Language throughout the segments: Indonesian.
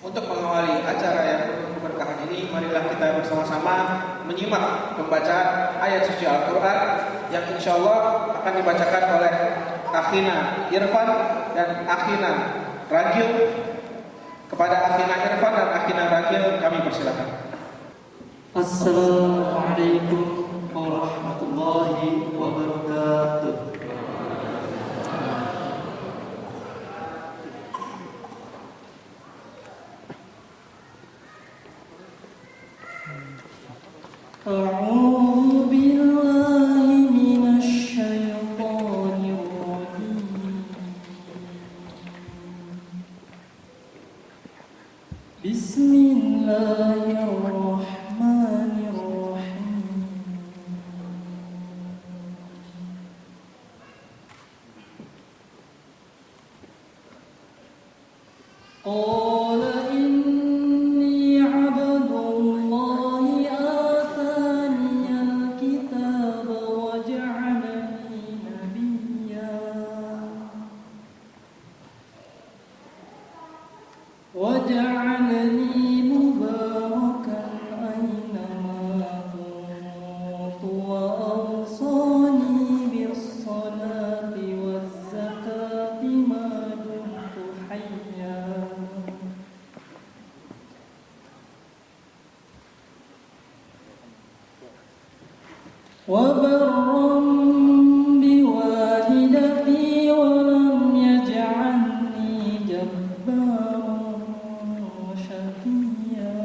Untuk mengawali acara yang penuh keberkahan ini, marilah kita bersama-sama menyimak pembacaan ayat suci Al-Quran yang insya Allah akan dibacakan oleh Akhina Irfan dan Akhina Ragil. Kepada Akhina Irfan dan Akhina Ragil kami persilakan. Assalamualaikum warahmatullahi wabarakatuh. أعوذ بالله من الشيطان الرجيم. بسم الله الرحمن الرحيم. قال إني عبد الله آتاني الكتاب وجعلني نبيا وجعلني مباركا أينما كنت وأوصاني بالصلاة والزكاة ما دمت حيا وبرا بوالدتي ولم يجعلني جبارا شقيا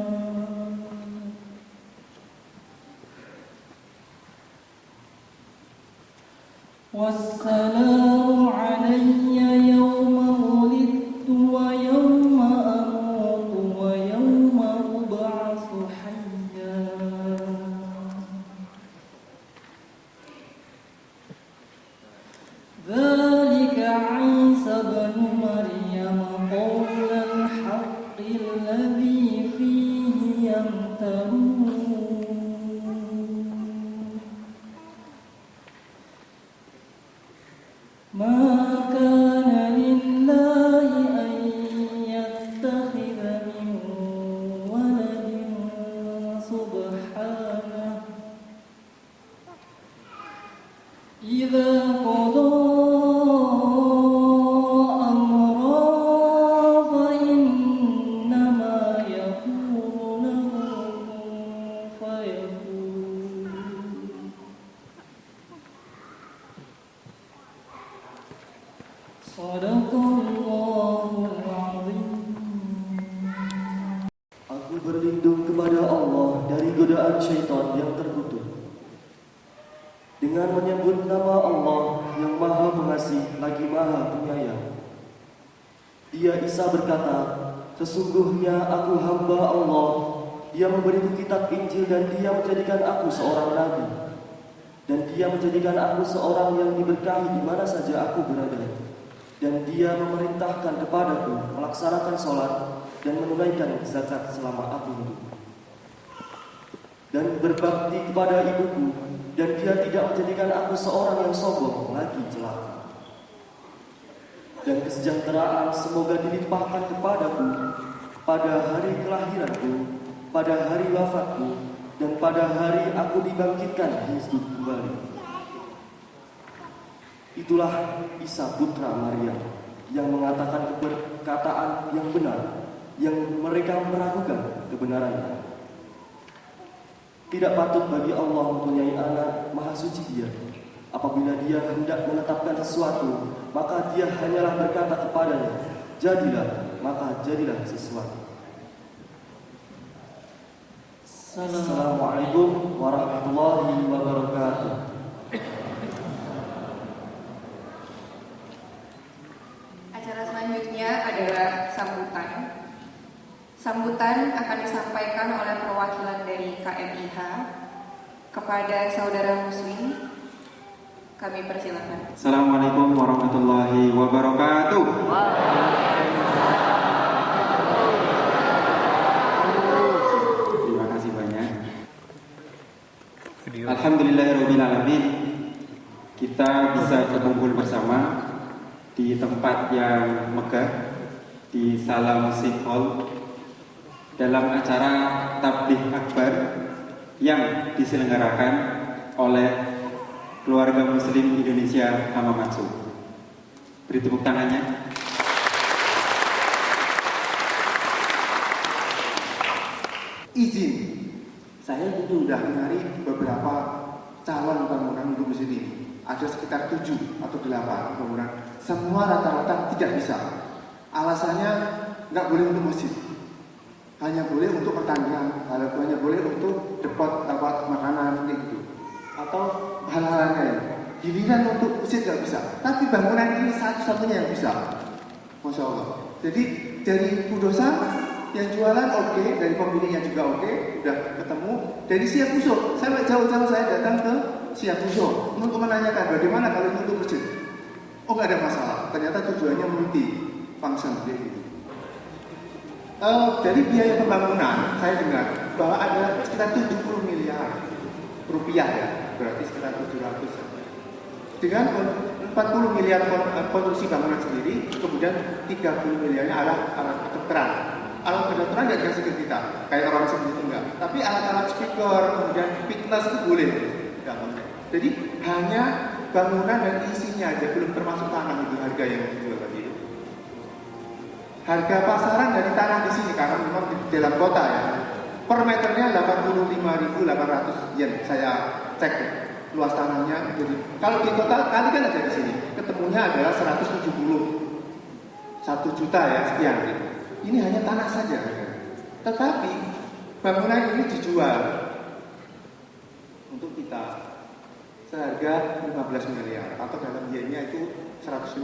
والسلام علي يوم ولدت ويوم أموت ويوم أبعث حيا ذلك عيسى بن مريم قول الحق الذي فيه يمترون ما كان لله أن يتخذ من ولد سبحانه إذا قضى أمرا فإنما يقول له كن فيكون صدق الله العظيم. Aku berlindung kepada Allah dari godaan syaitan yang terkutuk dengan menyebut nama Allah yang Maha Pengasih lagi Maha Penyayang. Dia Isa berkata, sesungguhnya aku hamba Allah. Dia memberiku kitab Injil dan dia menjadikan aku seorang nabi. Dan dia menjadikan aku seorang yang diberkahi di mana saja aku berada. Dan dia memerintahkan kepadaku melaksanakan sholat dan menunaikan zakat selama aku hidup. Dan berbakti kepada ibuku, dan dia tidak menjadikan aku seorang yang sombong lagi celaka. Dan kesejahteraan semoga dilimpahkan kepadaku pada hari kelahiranku, pada hari wafatku, dan pada hari aku dibangkitkan hidup kembali. Itulah Isa putra Maryam yang mengatakan perkataan yang benar, yang mereka meragukan kebenarannya. Tidak patut bagi Allah mempunyai anak, Maha Suci Dia. Apabila Dia hendak menetapkan sesuatu, maka Dia hanyalah berkata kepadanya, jadilah, maka jadilah sesuatu. Assalamualaikum warahmatullahi wabarakatuh. Acara selanjutnya adalah sambutan. Sambutan akan disampaikan oleh perwakilan dari KMIH kepada saudara muslim. Kami persilakan. Assalamualaikum warahmatullahi wabarakatuh. Terima kasih banyak. Alhamdulillahirabbil alamin. Kita bisa berkumpul bersama di tempat yang megah, di Salam Music Hall dalam acara Tabligh Akbar yang diselenggarakan oleh keluarga Muslim Indonesia Hamamatsu. Beri tepuk tangannya. Izin, saya itu sudah mencari beberapa calon bangunan untuk masjid ini. Ada sekitar 7 atau 8 bangunan. Semua rata-rata tidak bisa. Alasannya nggak boleh untuk masjid, hanya boleh untuk pertanian, hanya boleh untuk depot tempat makanan gitu, atau hal-hal lain. Giliran untuk masjid nggak bisa. Tapi bangunan ini satu-satunya yang bisa. Masya Allah. Jadi dari Bu Dosa yang jualan oke, dari pemiliknya juga oke, udah ketemu. Dari Siap Usul, saya jauh-jauh saya datang ke Siap Usul untuk menanyakan bagaimana kalau ini untuk masjid. Oh nggak ada masalah. Ternyata tujuannya multi function gitu. Dari biaya pembangunan saya dengar bahwa ada sekitar 70 miliar rupiah ya, berarti sekitar 700 ya. Dengan 40 miliar konstruksi bangunan sendiri, kemudian 30 miliarnya alat kedokteran. Alat kedokteran nggak dikasih ke kita, kayak orang seperti itu enggak. Tapi alat-alat speaker, kemudian fitness itu boleh. Jadi hanya bangunan dan isinya aja, belum termasuk tanah itu harga yang dijual tadi itu. Harga pasaran dari tanah di sini karena memang di dalam kota ya, per meternya 85.800 yen saya cek luas tanahnya. Jadi kalau di total kali kan ada di sini, ketemunya adalah 1 juta ya sekian. Ini hanya tanah saja. Tetapi bangunan ini dijual untuk kita seharga 15 miliar atau dalam yennya itu 150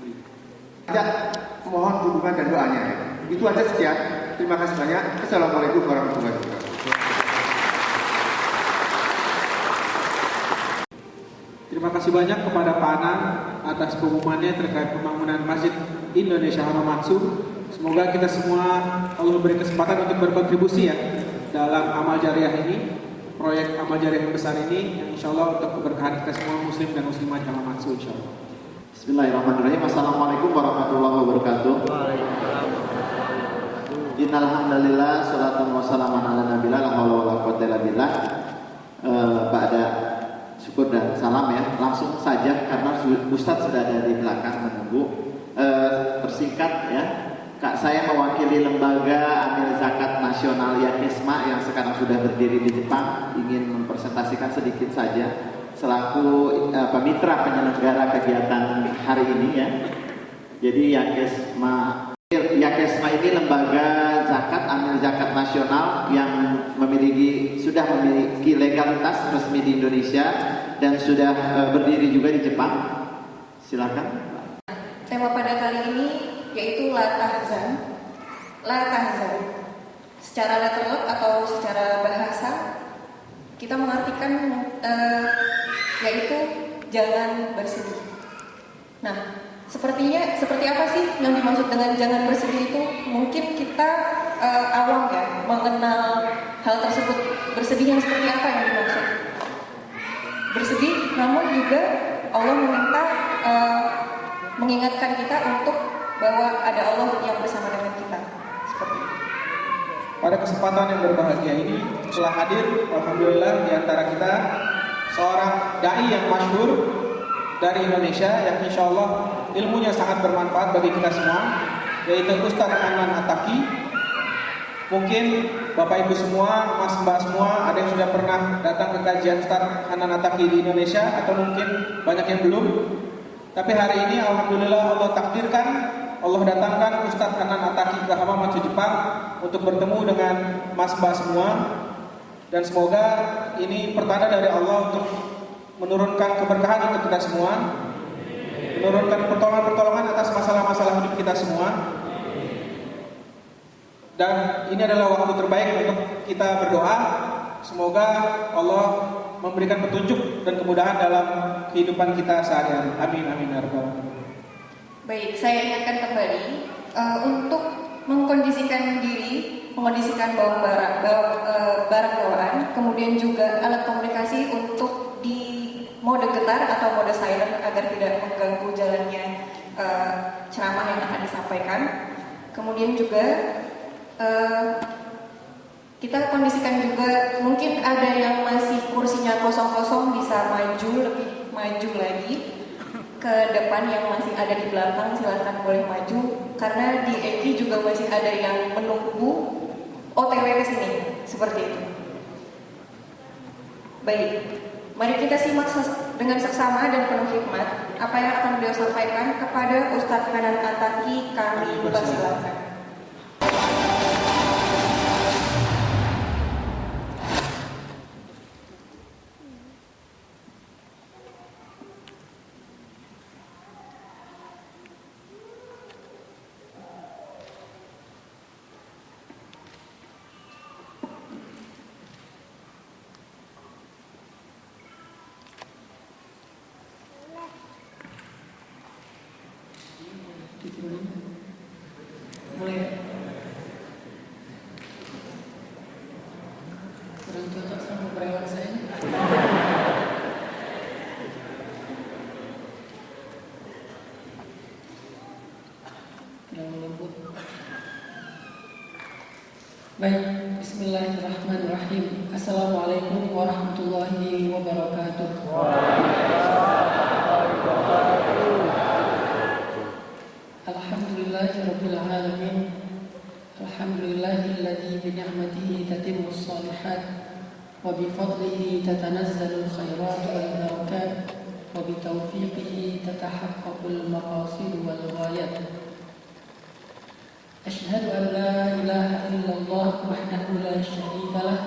ribu. Ya, mohon dukungan dan doanya. Itu aja sekian. Terima kasih banyak. Assalamualaikum warahmatullahi wabarakatuh. Terima kasih banyak kepada Pak Anang atas pengumumannya terkait pembangunan Masjid Indonesia Hamamatsu. Semoga kita semua Allah memberi kesempatan untuk berkontribusi ya dalam amal jariah ini, proyek amal jariah yang besar ini, yang insya Allah untuk keberkahan kita semua muslim dan muslimat Hamamatsu insya Allah. Bismillahirrahmanirrahim. Assalamualaikum warahmatullahi wabarakatuh. Innalhamdulillah, salatan wassalaman ala nabiyillah, la haula wala quwwata illa billah. Ba'da syukur dan salam ya, langsung saja karena Ustadz sudah ada di belakang menunggu. Persingkat ya, Kak, saya mewakili lembaga Amil Zakat Nasional Yakesma yang sekarang sudah berdiri di Jepang, ingin mempresentasikan sedikit saja selaku mitra penyelenggara kegiatan hari ini ya. Jadi Yakesma ini lembaga zakat Amil Zakat Nasional yang sudah memiliki legalitas resmi di Indonesia dan sudah berdiri juga di Jepang. Silakan. Tema pada kali ini yaitu La Tahzan. La Tahzan. Secara letterlock atau secara bahasa kita mengartikan yaitu jangan bersedih. Nah, seperti apa sih yang dimaksud dengan jangan bersedih itu? Mungkin kita awam ya mengenal hal tersebut. Bersedih yang seperti apa yang dimaksud? Bersedih, namun juga Allah meminta mengingatkan kita untuk bahwa ada Allah yang bersama dengan kita. Seperti itu. Pada kesempatan yang berbahagia ini telah hadir alhamdulillah di antara kita seorang dai yang masyhur dari Indonesia yang insya Allah ilmunya sangat bermanfaat bagi kita semua, yaitu Ustadz Hanan Attaqi. Mungkin Bapak Ibu semua, Mas Mbak semua ada yang sudah pernah datang ke kajian Ustadz Hanan Attaqi di Indonesia atau mungkin banyak yang belum. Tapi hari ini alhamdulillah Allah takdirkan, Allah datangkan Ustadz Hanan Attaqi ke Hamamatsu Jepang untuk bertemu dengan Mas Mbak semua. Dan semoga ini pertanda dari Allah untuk menurunkan keberkahan untuk kita semua, menurunkan pertolongan-pertolongan atas masalah-masalah hidup kita semua. Dan ini adalah waktu terbaik untuk kita berdoa. Semoga Allah memberikan petunjuk dan kemudahan dalam kehidupan kita sehari-hari. Amin, amin, ya rabbal alamin. Baik, saya ingatkan kembali untuk mengkondisikan diri, mengkondisikan barang bawaan, kemudian juga alat komunikasi untuk di mode getar atau mode silent agar tidak mengganggu jalannya ceramah yang akan disampaikan. Kemudian juga Kita kondisikan juga, mungkin ada yang masih kursinya kosong-kosong bisa maju, lebih maju lagi ke depan. Yang masih ada di belakang silahkan boleh maju, karena di EKI juga masih ada yang menunggu OTW ke sini, seperti itu. Baik, mari kita simak dengan seksama dan penuh hikmat apa yang akan beliau sampaikan kepada Ustadz Hanan Ataki. Kami persilakan. Mulai. Kurang cocok sama perawat saya. Kurang lembut. Baik, bismillahirrahmanirrahim. Assalamualaikum warahmatullahi wabarakatuh. Alhamdulillahirabbil alamin. Alhamdulillahilladzi bi ni'matihi tatimmus shalihat wa bi fadlihi tatanazzalul khairat wal barakat wa bi taufiqihi tatahaqqaqul maqasid wal ghayat. Asyhadu an la ilaha illallah wahdahu la syarika lah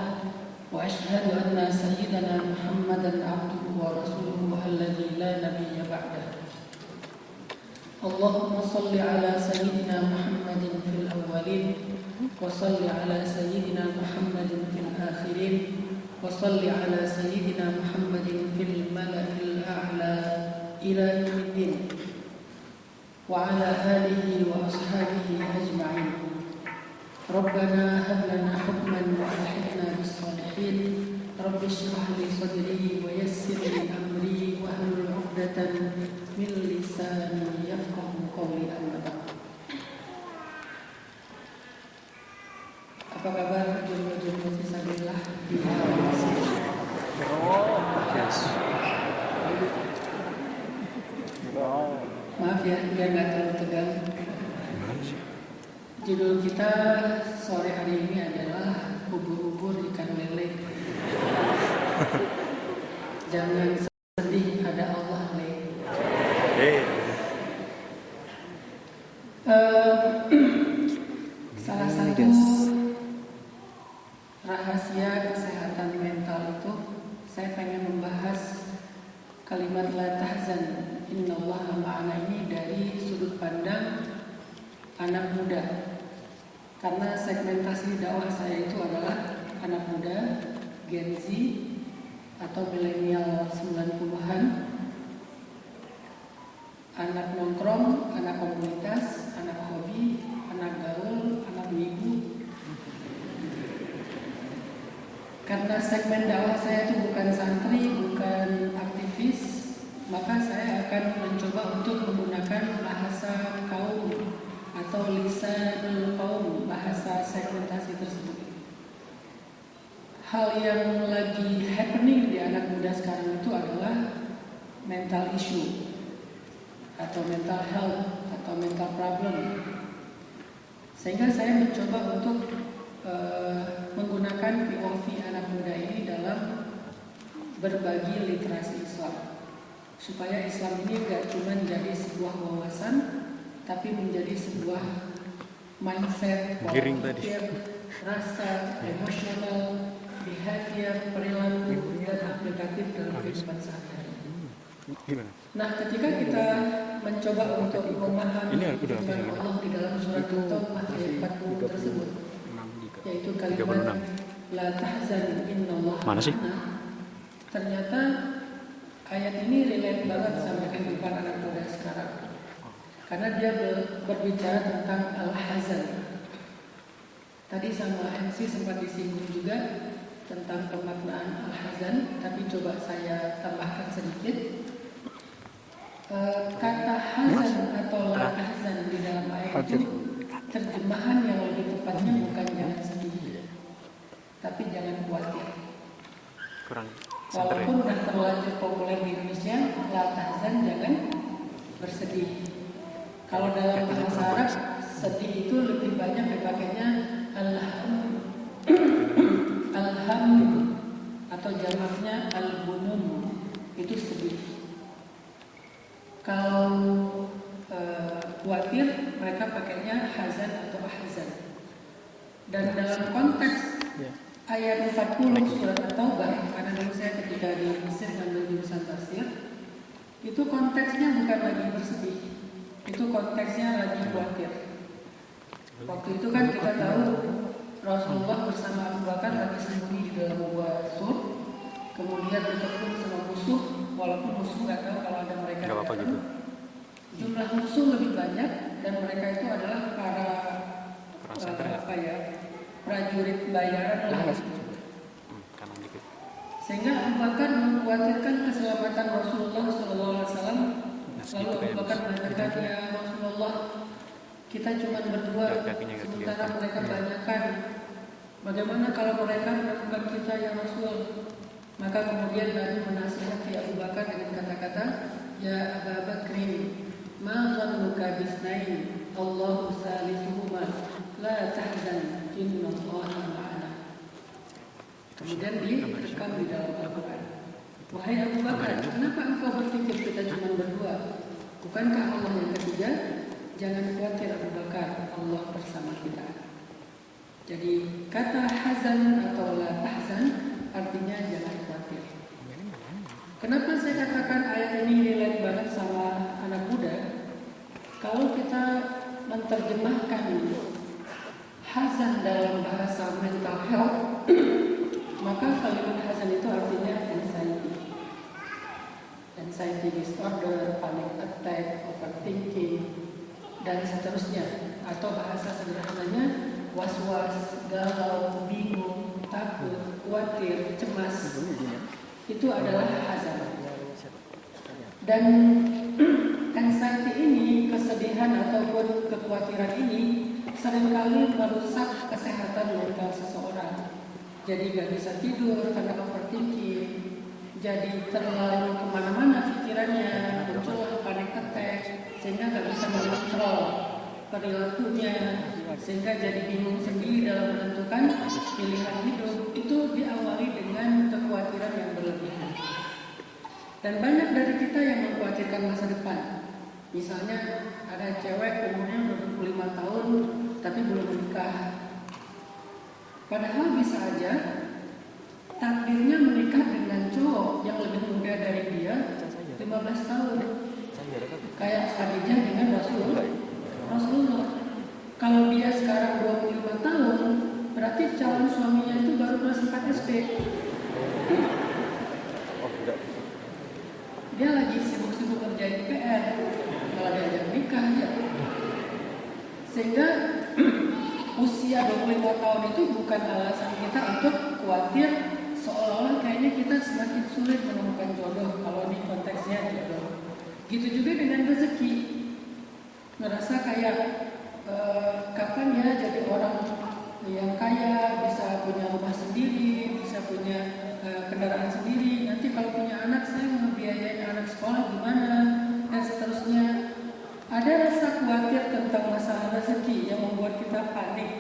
wa asyhadu anna sayyidana Muhammadan abduhu wa rasuluhu alladzi la nabiyya ba'dahu. Allahumma salli ala sayyidina Muhammadin fil awwalin wa salli ala sayyidina Muhammadin fil akhirin wa salli ala sayyidina Muhammadin fil mala'il a'la ila yaumiddin wa ala alihi wa ashabihi ajma'in. Rabbana hab lana hukman wa alhiqna bis salihin. Rabbi shrah li sadri wa yassir li amri wa hlul 'uqdatan min lisani yafqahu qawli. Amma ba'd. Apa kabar jemaah fisabilillah di masjid? Maaf ya, biar nggak terlalu tegang. Judul kita sore hari ini adalah ubur-ubur ikan lele. Jangan sedih, ada Allah, Le. Salah satu rahasia kesehatan mental itu, saya pengen membahas kalimat la tahzan innallaha ma'ana ini dari sudut pandang anak muda. Karena segmentasi dakwah saya itu adalah anak muda, Gen Z atau milenial 90-an, anak nongkrong, anak komunitas, anak hobi, anak gaul, anak wibu. Karena segmen dakwah saya itu bukan santri, bukan aktivis, maka saya akan mencoba untuk menggunakan bahasa kaum atau lisanul kaum, bahasa segmentasi tersebut. Hal yang lagi happening di anak muda sekarang itu adalah mental issue atau mental health atau mental problem. Sehingga saya mencoba untuk menggunakan POV anak muda ini dalam berbagi literasi Islam, supaya Islam ini gak cuma jadi sebuah wawasan, tapi menjadi sebuah mindset, pola pikir, rasa, emosional, behavior, perilaku, dan aplikatif dalam kehidupan sehari-hari. Nah, ketika kita mencoba untuk memahami firman Allah di dalam surat At-Taubah ayat 40 tersebut, yaitu kalimat la tahzan innallaha ma'ana, ternyata ayat ini relate banget sama kehidupan anak muda sekarang. Karena dia berbicara tentang al-hazan. Tadi sama MC sempat disinggung juga tentang pemaknaan al-hazan, tapi coba saya tambahkan sedikit. Kata hazan atau la tahzan di dalam ayat itu terjemahan yang lebih tepatnya bukan jangan sedih, tapi jangan khawatir. Kurang Walaupun udah terlanjur populer di Indonesia, la tahzan, jangan bersedih. Kalau dalam bahasa Arab, sedih itu lebih banyak dipakainya alham atau jamaknya al-bunun, itu sedih. Kalau khawatir, mereka pakainya hazan atau ahzan. Dan dalam konteks ayat 40 surat At-Taubah, karena dulu saya ketika di Mesir ngambil jurusan tafsir, itu konteksnya bukan lagi bersedih, itu konteksnya lagi khawatir. Waktu itu kan kita tahu Rasulullah bersama Abu Bakar lagi sembunyi di dalam gua Sur, kemudian bertemu sama musuh, walaupun musuh nggak tahu kalau ada mereka. Nggak apa-apa gitu. Jumlah musuh lebih banyak dan mereka itu adalah para prajurit bayaran lah. Kanan dikit. Sehingga Abu Bakar mengkhawatirkan keselamatan Rasulullah SAW. Lalu Abu Bakar mengatakan, ya Rasulullah, kita cuma berdua, sementara mereka banyakkan. Bagaimana kalau mereka menemukan kita ya Rasul? Maka kemudian Nabi menasihati Abu Bakar dengan kata-kata, ya Abu Bakrin, ma dhannuka bisnain, Allahu salisuhuma, la tahzan, innallaha ma'ana. Kemudian direkam di dalam Al-Quran. Wahai Abu Bakar, kenapa engkau berpikir kita cuma berdua? Bukankah Allah yang ketiga? Jangan khawatir Abu Bakar, Allah bersama kita. Jadi kata hazan atau la tahzan artinya jangan khawatir. Kenapa saya katakan ayat ini relate banget sama anak muda? Kalau kita menerjemahkan hazan dalam bahasa mental health, maka kalimat hazan itu artinya anxiety disorder, panic attack, overthinking, dan seterusnya. Atau bahasa sederhananya was-was, galau, bingung, takut, khawatir, cemas. Itu adalah hazan. Dan anxiety ini, kesedihan ataupun kekhawatiran ini seringkali merusak kesehatan mental seseorang. Jadi gak bisa tidur karena overthinking, jadi terlalu kemana-mana pikirannya, muncul panic attack, sehingga gak bisa mengontrol perilakunya, sehingga jadi bingung sendiri dalam menentukan pilihan hidup. Itu diawali dengan kekhawatiran yang berlebihan. Dan banyak dari kita yang mengkhawatirkan masa depan. Misalnya ada cewek umurnya 25 tahun tapi belum menikah. Padahal bisa aja takdirnya menikah dengan cowok yang lebih muda dari dia 15 tahun. Kayak Khadijah dengan Rasulullah. Kalau dia sekarang 25 tahun, berarti calon suaminya itu baru kelas 4 SD. Dia lagi sibuk-sibuk kerjain PR, malah diajak nikah ya. Sehingga usia 25 tahun itu bukan alasan kita untuk khawatir seolah-olah kayaknya kita semakin sulit menemukan jodoh kalau di konteksnya jodoh. Gitu juga dengan rezeki. Ngerasa kayak kapan ya jadi orang yang kaya, bisa punya rumah sendiri, bisa punya kendaraan sendiri. Nanti kalau punya anak, saya mau biayain anak sekolah gimana, dan seterusnya. Ada rasa khawatir tentang masalah rezeki yang membuat kita panik.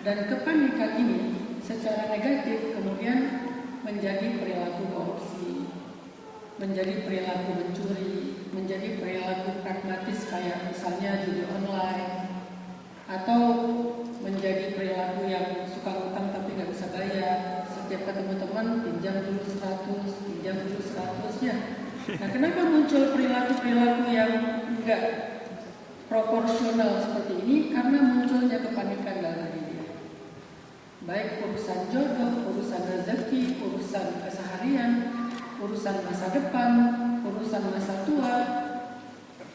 Dan kepanikan ini secara negatif kemudian menjadi perilaku korupsi, menjadi perilaku mencuri, menjadi perilaku pragmatis kayak misalnya judi online, atau menjadi perilaku yang suka utang tapi nggak bisa bayar. Setiap ketemu teman pinjam dulu 100, pinjam dulu 100 ya. Nah, kenapa muncul perilaku-perilaku yang enggak proporsional seperti ini? Karena munculnya kepanikan dalam diri dia. Baik urusan jodoh, urusan rezeki, urusan keseharian, urusan masa depan, urusan masa tua.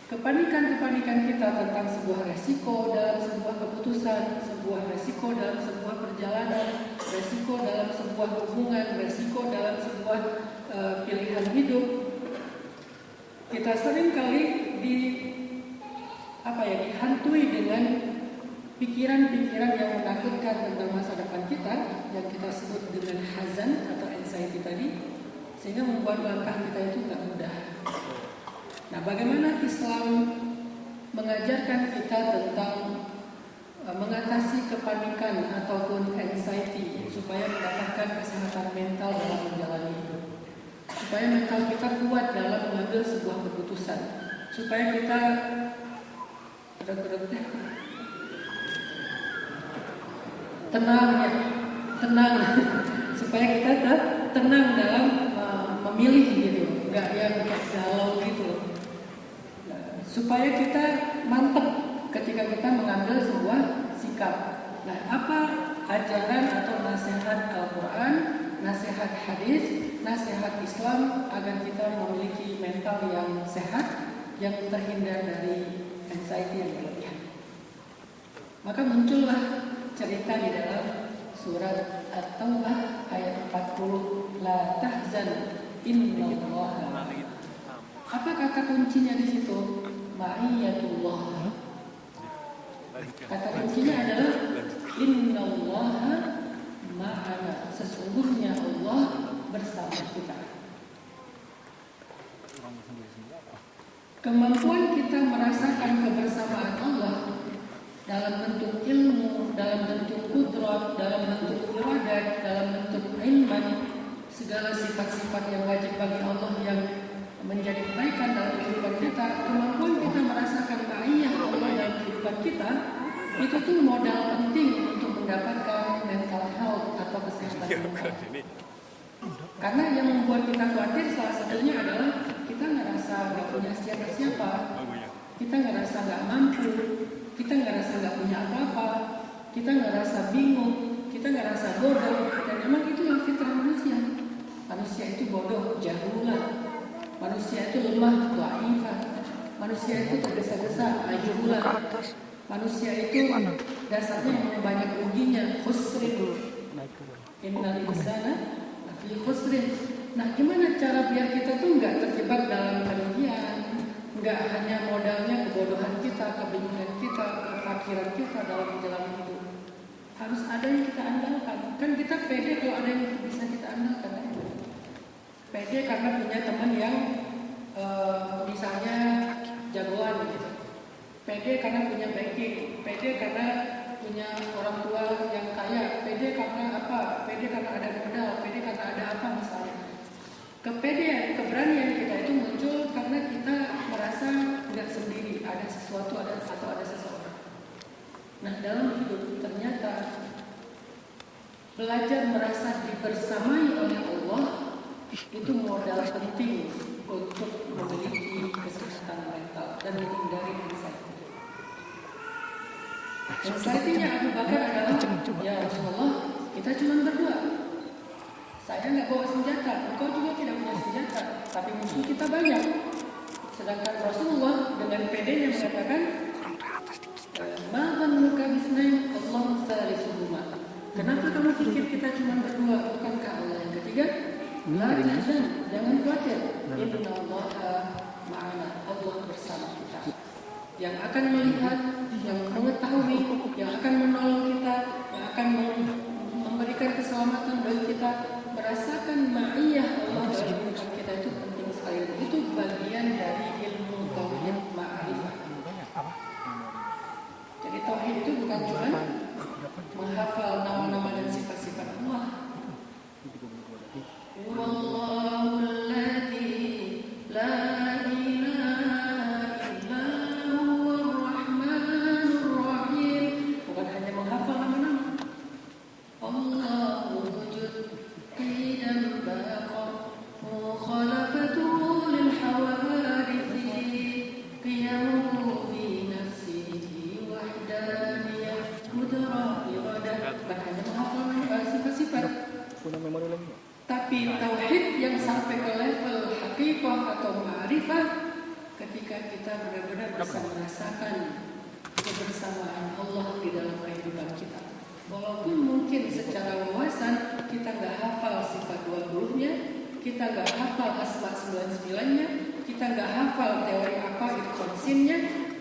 Kepanikan-kepanikan kita tentang sebuah resiko dalam sebuah keputusan, sebuah resiko dalam sebuah perjalanan, resiko dalam sebuah hubungan, resiko dalam sebuah pilihan hidup. Kita sering kali dihantui dengan pikiran-pikiran yang menakutkan tentang masa depan kita, yang kita sebut dengan hazan atau anxiety tadi, sehingga membuat langkah kita itu nggak mudah. Nah, bagaimana Islam mengajarkan kita tentang mengatasi kepanikan ataupun anxiety supaya mendapatkan kesehatan mental dalam menjalani hidup, supaya mental kita kuat dalam mengambil sebuah keputusan, supaya kita tenang supaya kita tenang dalam memilih gitu, nggak yang galau gitu, supaya kita mantap ketika kita mengambil sebuah sikap. Nah, apa ajaran atau nasihat Al-Quran, nasihat hadis, nasihat Islam agar kita memiliki mental yang sehat, yang terhindar dari anxiety yang berlebihan? Maka muncullah cerita di dalam surat At-Taubah ayat 40, la tahzan innallaha. Apa kata kuncinya di situ? Ma'iyatullah. Kata kuncinya adalah innallaha ma'ana. Sesungguhnya Allah bersama kita. Kemampuan kita merasakan kebersamaan Allah dalam bentuk ilmu, dalam bentuk kudrat, dalam bentuk iradat, dalam bentuk ilman, segala sifat-sifat yang wajib bagi Allah yang menjadi kebaikan dalam kehidupan kita, kemampuan kita merasakan ma'iyah Allah dalam kehidupan kita, itu tuh modal penting untuk mendapatkan mental health atau kesehatan mental. Karena yang membuat kita khawatir salah satunya adalah kita ngerasa gak punya siapa-siapa, kita ngerasa gak mampu, kita ngerasa gak punya apa-apa, kita ngerasa bingung, kita ngerasa bodoh. Dan emang itulah fitrah manusia. Manusia itu bodoh, jahulah. Manusia itu lemah, dhaifah. Manusia itu tergesa-gesa, ajulah. Manusia itu dasarnya yang banyak ruginya, khusrin. Innal insana lafi khusrin. Nah, gimana cara biar kita tuh nggak terjebak dalam kerugian, nggak hanya modalnya kebodohan kita, kebingungan kita, kefakiran kita dalam menjalani hidup. Harus ada yang kita andalkan. Kan kita pede kalau ada yang bisa kita andalkan. Pede karena punya teman yang misalnya jagoan gitu. Pede karena punya backing. Pede karena punya orang tua yang kaya. Pede karena apa? Pede karena ada modal. Pede karena ada apa misalnya. Kepedean, keberanian kita itu muncul karena kita merasa nggak sendiri, ada sesuatu atau ada seseorang. Nah, dalam hidup ternyata belajar merasa dibersamai oleh Allah itu modal penting untuk memiliki kesehatan mental dan menghindari anxiety. Anxiety-nya Abu Bakar adalah, ya Rasulullah, kita cuma berdua. Saya nggak bawa senjata, engkau juga tidak punya senjata, tapi musuh kita banyak. Sedangkan Rasulullah dengan pedenya mengatakan, "Ma'an muka bisnain Allah salisuhuma." Kenapa kamu pikir kita cuma berdua? Bukankah Allah yang ketiga? La tahzan, jangan khawatir. Innallaha ma'ana. Allah bersama kita. Yang akan melihat, yang mengetahui, yang akan menolong kita, yang akan memberikan keselamatan bagi kita. Merasakan ma'iyah Allah dalam kehidupan kita itu penting sekali. Itu bagian dari ilmu tauhid ma'rifah. Jadi tauhid itu bukan cuma menghafal nama-nama dan sifat-sifat Allah. Wallahul ladzi la ilaha illa huwar rahmanur rahim. Bukan hanya menghafal nama-nama. Allahul wujud qidam baqa mukhalafatuhu lil hawadith qiyamuhu bi nafsihi wahdaniyah qudrah iradah. Bukan hanya menghafal sifat-sifat, tapi tauhid yang sampai ke level hakikah atau ma'rifah ketika kita benar-benar bisa merasakan kebersamaan Allah di dalam kehidupan kita. Walaupun mungkin secara wawasan kita nggak hafal sifat 20-nya, kita nggak hafal asma 99-nya, kita nggak hafal teori apa itu konsinnya,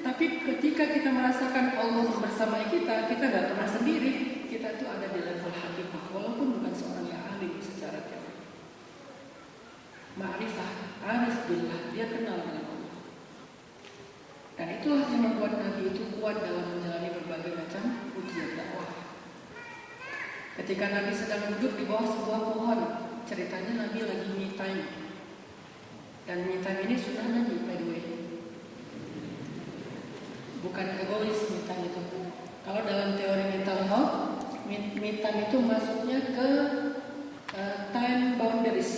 Tapi ketika kita merasakan Allah bersamai kita, kita nggak pernah sendiri. Kita tuh ada di level hakikah, walaupun bukan seorang yang ahli secara teori. Ma'rifah, arif billah, dia kenal dengan Allah. Dan itulah yang membuat Nabi itu kuat dalam menjalani berbagai macam ujian dakwah. Ketika Nabi sedang duduk di bawah sebuah pohon, ceritanya Nabi lagi me time. Dan me time ini sudah Nabi, by the way. Bukan egois me time itu. Kalau dalam teori mental health, me time itu masuknya ke time boundaries.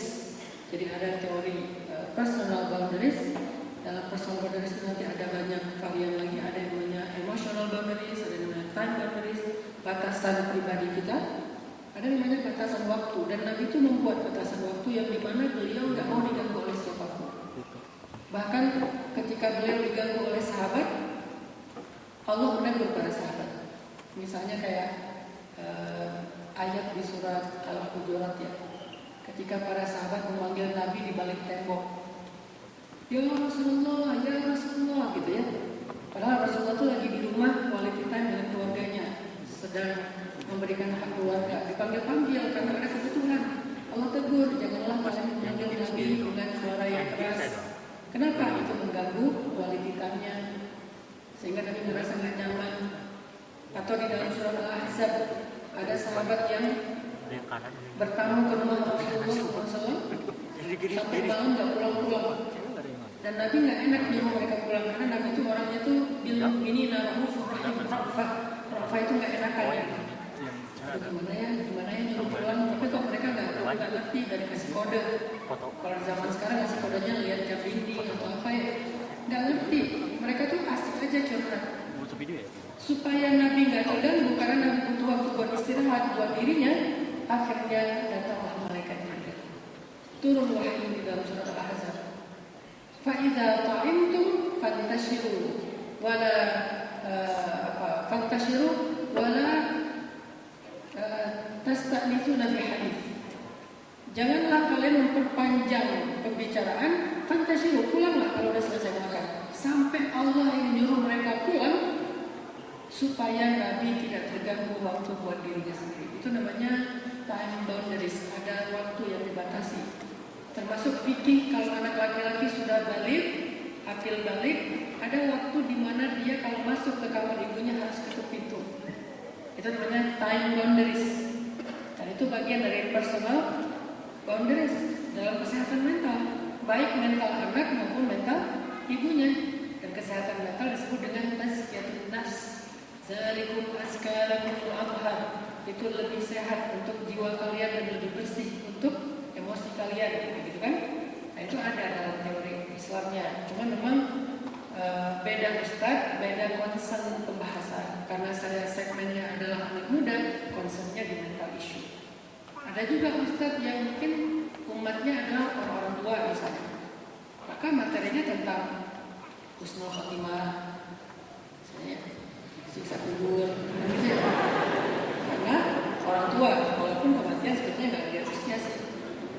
Jadi ada teori personal boundaries. Dalam personal boundaries itu nanti ada banyak varian lagi. Ada yang namanya emotional boundaries, ada yang namanya time boundaries, batasan pribadi kita. Ada yang namanya batasan waktu. Dan Nabi itu membuat batasan waktu yang dimana beliau nggak mau diganggu oleh siapapun. Bahkan ketika beliau diganggu oleh sahabat, Allah menegur para sahabat. Misalnya kayak ayat di surat Al-Hujurat ya. Ketika para sahabat memanggil Nabi di balik tembok, ya Rasulullah, ya Rasulullah gitu ya. Padahal Rasulullah itu lagi di rumah quality time dengan keluarganya, sedang memberikan hak keluarga. Dipanggil-panggil karena ada kebutuhan. Allah tegur, janganlah kalian memanggil Nabi dengan suara yang keras. Kenapa? Itu mengganggu quality time-nya, sehingga Nabi merasa nggak nyaman. Atau di dalam surat Al-Ahzab ada sahabat yang bertamu ke rumah Rasulullah SAW sampai malam nggak pulang-pulang. Dan Nabi nggak enak nyuruh mereka pulang karena Nabi itu orangnya tuh bilang gini, Ra'ufur Rahim, Ra'ufah itu nggak enakan. Gimana ya nyuruh pulang? Tapi kok mereka nggak ngerti dari kasih kode. Kalau zaman sekarang kasih kodenya lihat Javindi atau apa ya, nggak ngerti. Mereka tuh asik aja curhat. Supaya Nabi nggak terganggu karena Nabi butuh waktu buat istirahat buat dirinya, akhirnya datanglah malaikat Jibril. Turun wahyu di dalam surat Al-Ahzab. فَإِذَا طَعِمْتُمْ فَانْتَشِرُوا وَلَا تَسْتَأْنِسُونَ بِحَدِيثٍ. Janganlah kalian memperpanjang pembicaraan. Fantashiru, pulanglah kalau udah selesai makan. Sampai Allah yang menyuruh mereka pulang supaya Nabi tidak terganggu waktu buat dirinya sendiri. Itu namanya time boundaries. Ada waktu yang dibatasi. Termasuk fikih, kalau anak laki-laki sudah balik, akil balik, ada waktu di mana dia kalau masuk ke kamar ibunya harus ketuk pintu. Itu namanya time boundaries. Dan itu bagian dari personal boundaries dalam kesehatan mental, baik mental anak maupun mental ibunya. Dan kesehatan mental disebut dengan tazkiyatun nafs. Zalikum azkalakum athhar. Itu lebih sehat untuk jiwa kalian dan lebih bersih untuk emosi kalian, gitu kan? Nah, itu ada dalam teori Islamnya. Cuma memang beda ustadz, beda concern pembahasan. Karena saya segmennya adalah anak muda, concernnya di mental issue. Ada juga ustadz yang mungkin umatnya adalah orang-orang tua misalnya. Maka materinya tentang husnul khotimah, misalnya siksa kubur, gitu ya. Karena orang tua, walaupun kematian sebetulnya nggak ada usia sih.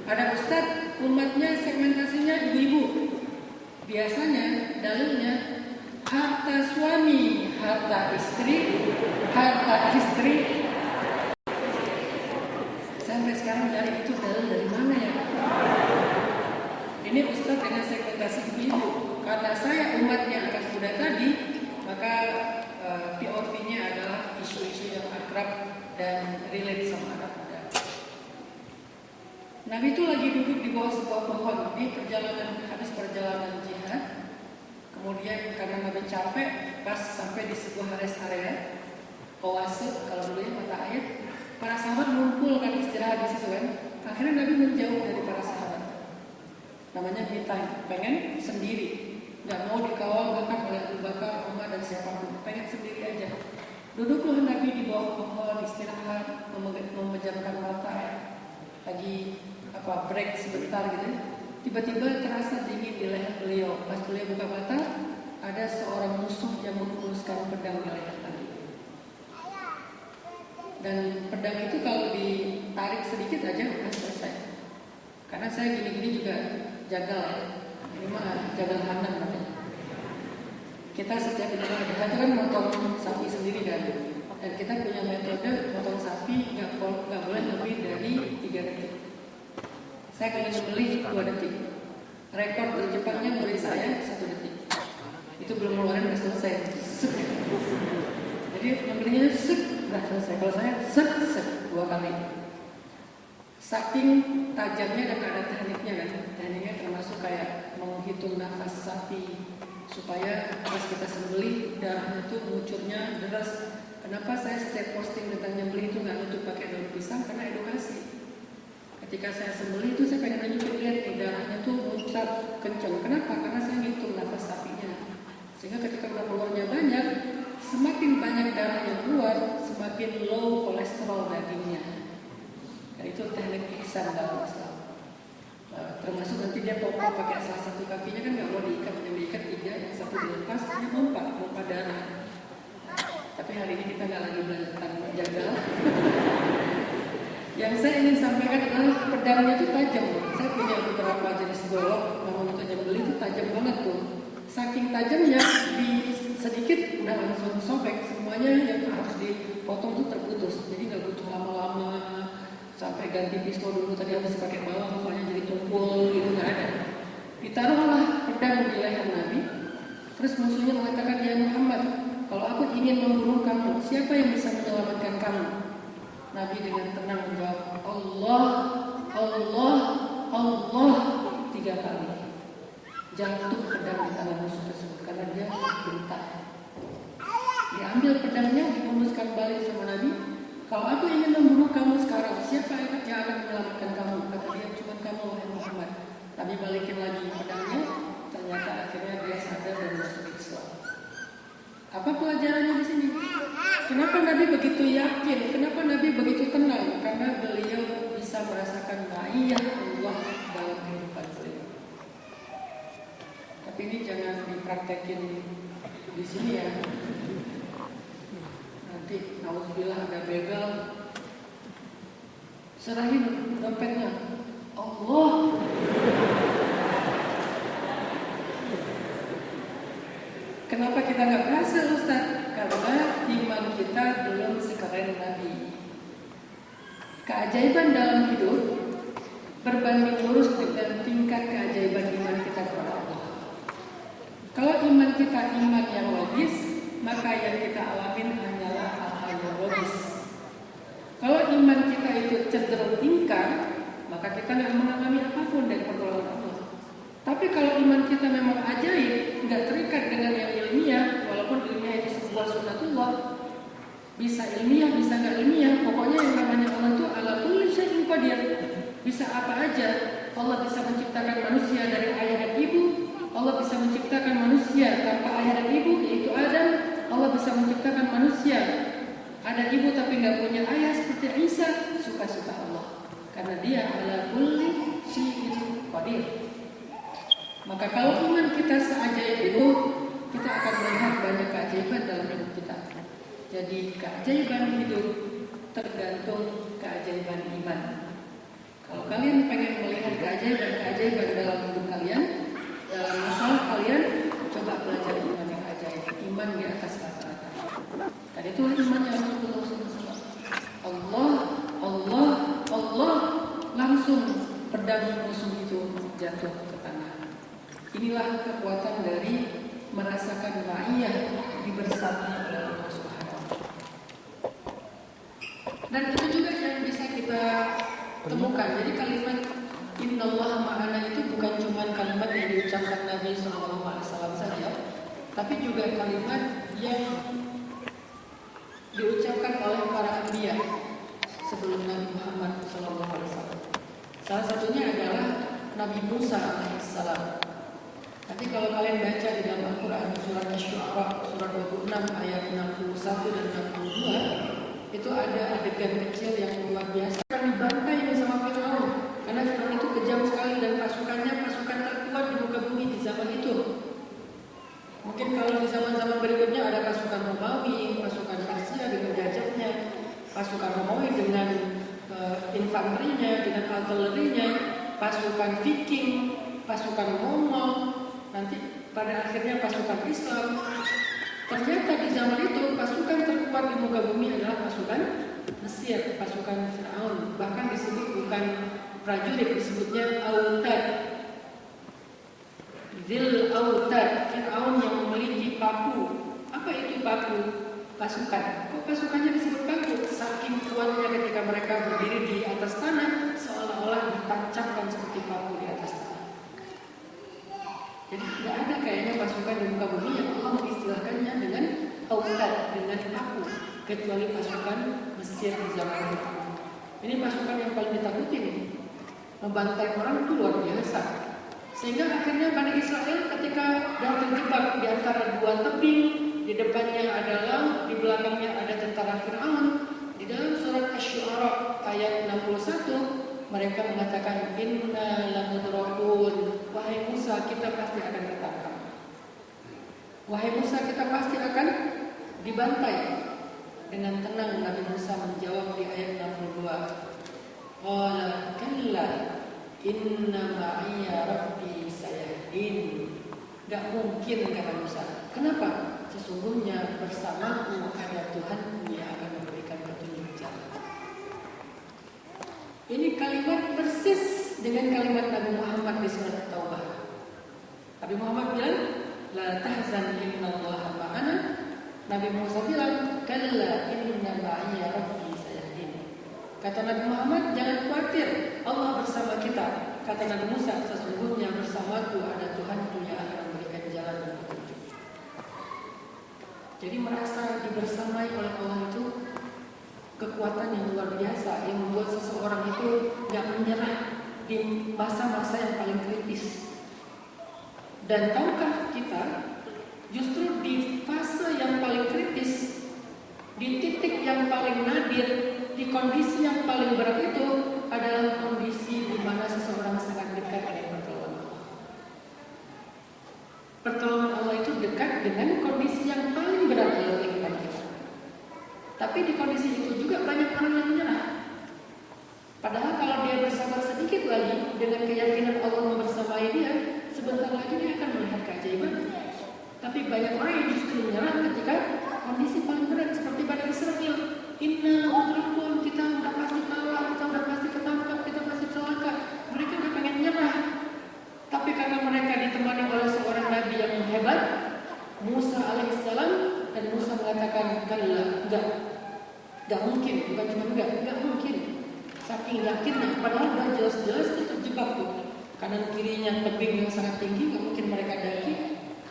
Ada ustadz umatnya segmentasinya ibu-ibu. Biasanya dalilnya harta suami, harta istri. Sampai sekarang cari itu dalil dari mana ya? Ini ustadz dengan segmentasi ibu-ibu. Karena saya umatnya anak muda tadi, maka POV-nya adalah isu-isu yang akrab dan relate sama anak muda. Nabi itu lagi duduk di bawah sebuah pohon di habis perjalanan jihad. Kemudian karena Nabi capek, pas sampai di sebuah rest area, oase kalau dulu ya mata air, para sahabat ngumpul kan istirahat di situ kan. Akhirnya Nabi menjauh dari para sahabat. Namanya me time, pengen sendiri, nggak mau dikawal bahkan oleh Abu Bakar, Umar dan siapapun, pengen sendiri aja. Duduklah Nabi di bawah pohon istirahat, memejamkan mata, lagi break sebentar gitu. Tiba-tiba terasa dingin di leher beliau. Pas beliau buka mata, ada seorang musuh yang menghunuskan pedang di leher Nabi. Dan pedang itu kalau ditarik sedikit aja udah selesai. Karena saya gini-gini juga jagal ya. Ini mah jagal hanam namanya. kita setiap Idul Adha itu kan motong sapi sendiri kan, dan kita punya metode motong sapi nggak boleh lebih dari 3 detik. Saya kalau nyembelih 2 detik, rekor tercepatnya murid saya 1 detik. Itu belum ngeluarin udah selesai. Sek. Jadi nyembelihnya sek udah selesai. Kalau saya sek 2 kali. Saking tajamnya dan ada tekniknya kan. Tekniknya termasuk kayak menghitung nafas sapi supaya pas kita sembelih darahnya tuh ngucurnya deras. Kenapa saya setiap posting tentang nyembelih itu nggak nutup pakai daun pisang? Karena edukasi. Ketika saya sembelih itu saya pengen nunjukin, lihat nih darahnya tuh muncrat kencang. Kenapa? Karena saya ngitung nafas sapinya. Sehingga ketika keluarnya banyak, semakin banyak darah yang keluar, semakin low kolesterol dagingnya. Dan itu teknik ihsan dalam Islam. Termasuk nanti dia pompa pakai salah satu kakinya kan nggak mau diikat, yang diikat 3, yang satu dilepas, dia pompa darah. Tapi hari ini kita nggak lagi belajar tanpa jagal. Yang saya ingin sampaikan adalah pedangnya itu tajam. Saya punya beberapa jenis golok, namun untuk nyembelih itu tajam banget tuh. Saking tajamnya, di sedikit udah langsung sobek. Semuanya yang harus dipotong tuh terputus. Jadi nggak butuh lama-lama sampai ganti pistol dulu, tadi harus pakai bawang, soalnya jadi tumpul gitu, nggak ada. Ditaruhlah pedang di leher Nabi. Terus musuhnya mengatakan, ya Muhammad, kalau aku ingin membunuh kamu, siapa yang bisa menyelamatkan kamu? Nabi dengan tenang menjawab, Allah, Allah, Allah 3 kali. Jatuh pedang di tangan musuh tersebut karena dia bentak. Diambil pedangnya, dihembuskan balik sama Nabi. Kalau aku ingin membunuh kamu sekarang, siapa yang akan menyelamatkan kamu? Kata dia, cuma kamu wahai Muhammad. Nabi balikin lagi pedangnya, ternyata akhirnya dia sadar dan masuk Islam. Apa pelajarannya di sini? Kenapa Nabi begitu yakin? Kenapa Nabi begitu tenang? Karena beliau bisa merasakan ma'iyah Allah dalam kehidupan beliau. Tapi ini jangan dipraktekin di sini ya. Nanti nauzubillah ada begal, serahin dompetnya. Allah. Kenapa kita nggak berhasil Ustaz? Karena iman kita belum sekeren Nabi. Keajaiban dalam hidup berbanding lurus dengan tingkat keajaiban iman kita kepada Allah. Kalau iman kita iman yang logis, maka yang kita alamin hanyalah hal-hal yang logis. Kalau iman kita itu cenderung ingkar, maka kita nggak mengalami apapun dari pertolongan Allah. Tapi kalau iman kita memang ajaib, nggak terikat dengan yang ilmiah, walaupun ilmiah itu sebuah sunnatullah, bisa ilmiah, bisa nggak ilmiah, pokoknya yang namanya Allah itu ala kulli syai'in qadir. Bisa apa aja. Allah bisa menciptakan manusia dari ayah dan ibu, Allah bisa menciptakan manusia tanpa ayah dan ibu, yaitu Adam. Allah bisa menciptakan manusia ada ibu tapi nggak punya ayah seperti Isa, suka-suka Allah. Karena dia ala kulli syai'in qadir. Maka kalau iman kita seajaib itu, kita akan melihat banyak keajaiban dalam hidup kita. Jadi keajaiban hidup tergantung keajaiban iman. Kalau kalian pengen melihat keajaiban dalam hidup kalian, dalam masalah kalian, coba belajar iman yang ajaib. Iman di atas rata-rata. Dan itulah iman yang Rasulullah SAW. Allah, Allah, Allah, langsung pedang musuh itu jatuh ke tanah. Inilah kekuatan dari merasakan ma'iyah dibersamai oleh Allah Subhanahu. Dan itu juga yang bisa kita temukan. Jadi kalimat Innallaha ma'ana itu bukan cuma kalimat yang diucapkan Nabi SAW saja, tapi juga kalimat yang diucapkan oleh para anbiya sebelum Nabi Muhammad SAW. Salah satunya adalah Nabi Musa AS. Nanti kalau kalian baca di dalam Al-Quran surat Asy-Syu'ara surat 26 ayat 61 dan 62, itu ada adegan kecil yang luar biasa. Kami bantai ini sama Fir'aun karena Fir'aun itu kejam sekali dan pasukannya pasukan terkuat di muka bumi di zaman itu. Mungkin kalau di zaman-zaman berikutnya ada pasukan Romawi, pasukan Persia dengan gajahnya, pasukan Romawi dengan infanterinya, dengan artilerinya, pasukan Viking, pasukan Mongol. Nanti pada akhirnya pasukan Islam. Ternyata di zaman itu pasukan terkuat di muka bumi adalah pasukan Mesir, pasukan Fir'aun. Bahkan disebut bukan prajurit, disebutnya Autad. Zil Autad, Fir'aun yang memiliki paku. Apa itu paku? Pasukan. Kok pasukannya disebut paku? Saking kuatnya ketika mereka berdiri di atas tanah, seolah-olah ditancapkan seperti paku di atas tanah. Jadi tidak ada kayaknya pasukan di muka bumi yang Allah mengistilahkannya dengan Autad, dengan paku, kecuali pasukan Mesir di zaman itu. Ini pasukan yang paling ditakuti nih. Membantai orang itu luar biasa. Sehingga akhirnya Bani Israel ketika dah terjebak di antara dua tebing, di depannya ada laut, di belakangnya ada tentara Fir'aun. Di dalam surat Asy-Syu'ara ayat 61 mereka mengatakan inna lamudrakun, wahai Musa kita pasti akan tertangkap. Wahai Musa kita pasti akan dibantai. Dengan tenang Nabi Musa menjawab di ayat 62. Qala kalla inna ma'iya rabbi sayahdin. Gak mungkin kata Musa. Kenapa? Sesungguhnya bersamaku ada Tuhanku yang akan memberikan petunjuk jalan. Ini kalimat persis dengan kalimat Nabi Muhammad di surat Taubah. Nabi Muhammad bilang, la tahzan innallaha ma'ana. Nabi Musa bilang, kalla inna ma'iya rabbi sayahdin. Kata Nabi Muhammad, jangan khawatir, Allah bersama kita. Kata Nabi Musa, sesungguhnya bersamaku ada Tuhanku yang akan memberikan jalan dan petunjuk. Jadi merasa dibersamai oleh Allah itu kekuatan yang luar biasa yang membuat seseorang itu gak menyerah di masa-masa yang paling kritis. Dan tahukah kita, justru di fase yang paling kritis, di titik yang paling nadir, di kondisi yang paling berat itu adalah kondisi di mana seseorang sangat dekat dengan pertolongan Allah. Pertolongan Allah itu dekat dengan kondisi yang paling berat dalam kehidupan kita. Tapi di kondisi itu juga banyak orang yang menyerah. Padahal kalau dia bersabar sedikit lagi dengan keyakinan Allah membersamai dia, sebentar lagi dia akan melihat keajaiban. Tapi banyak orang yang justru menyerah ketika kondisi paling berat seperti Bani Israel. Inna mudrakun, kita udah pasti kalah, kita udah pasti ketangkap, kita pasti celaka. Mereka udah pengen nyerah. Tapi karena mereka ditemani oleh seorang nabi yang hebat, Musa alaihissalam, dan Musa mengatakan, kalla, enggak mungkin, bukan cuma enggak mungkin. Saking yakinnya, padahal udah jelas-jelas itu terjebak tuh. Kanan kirinya tebing yang sangat tinggi, enggak mungkin mereka daki.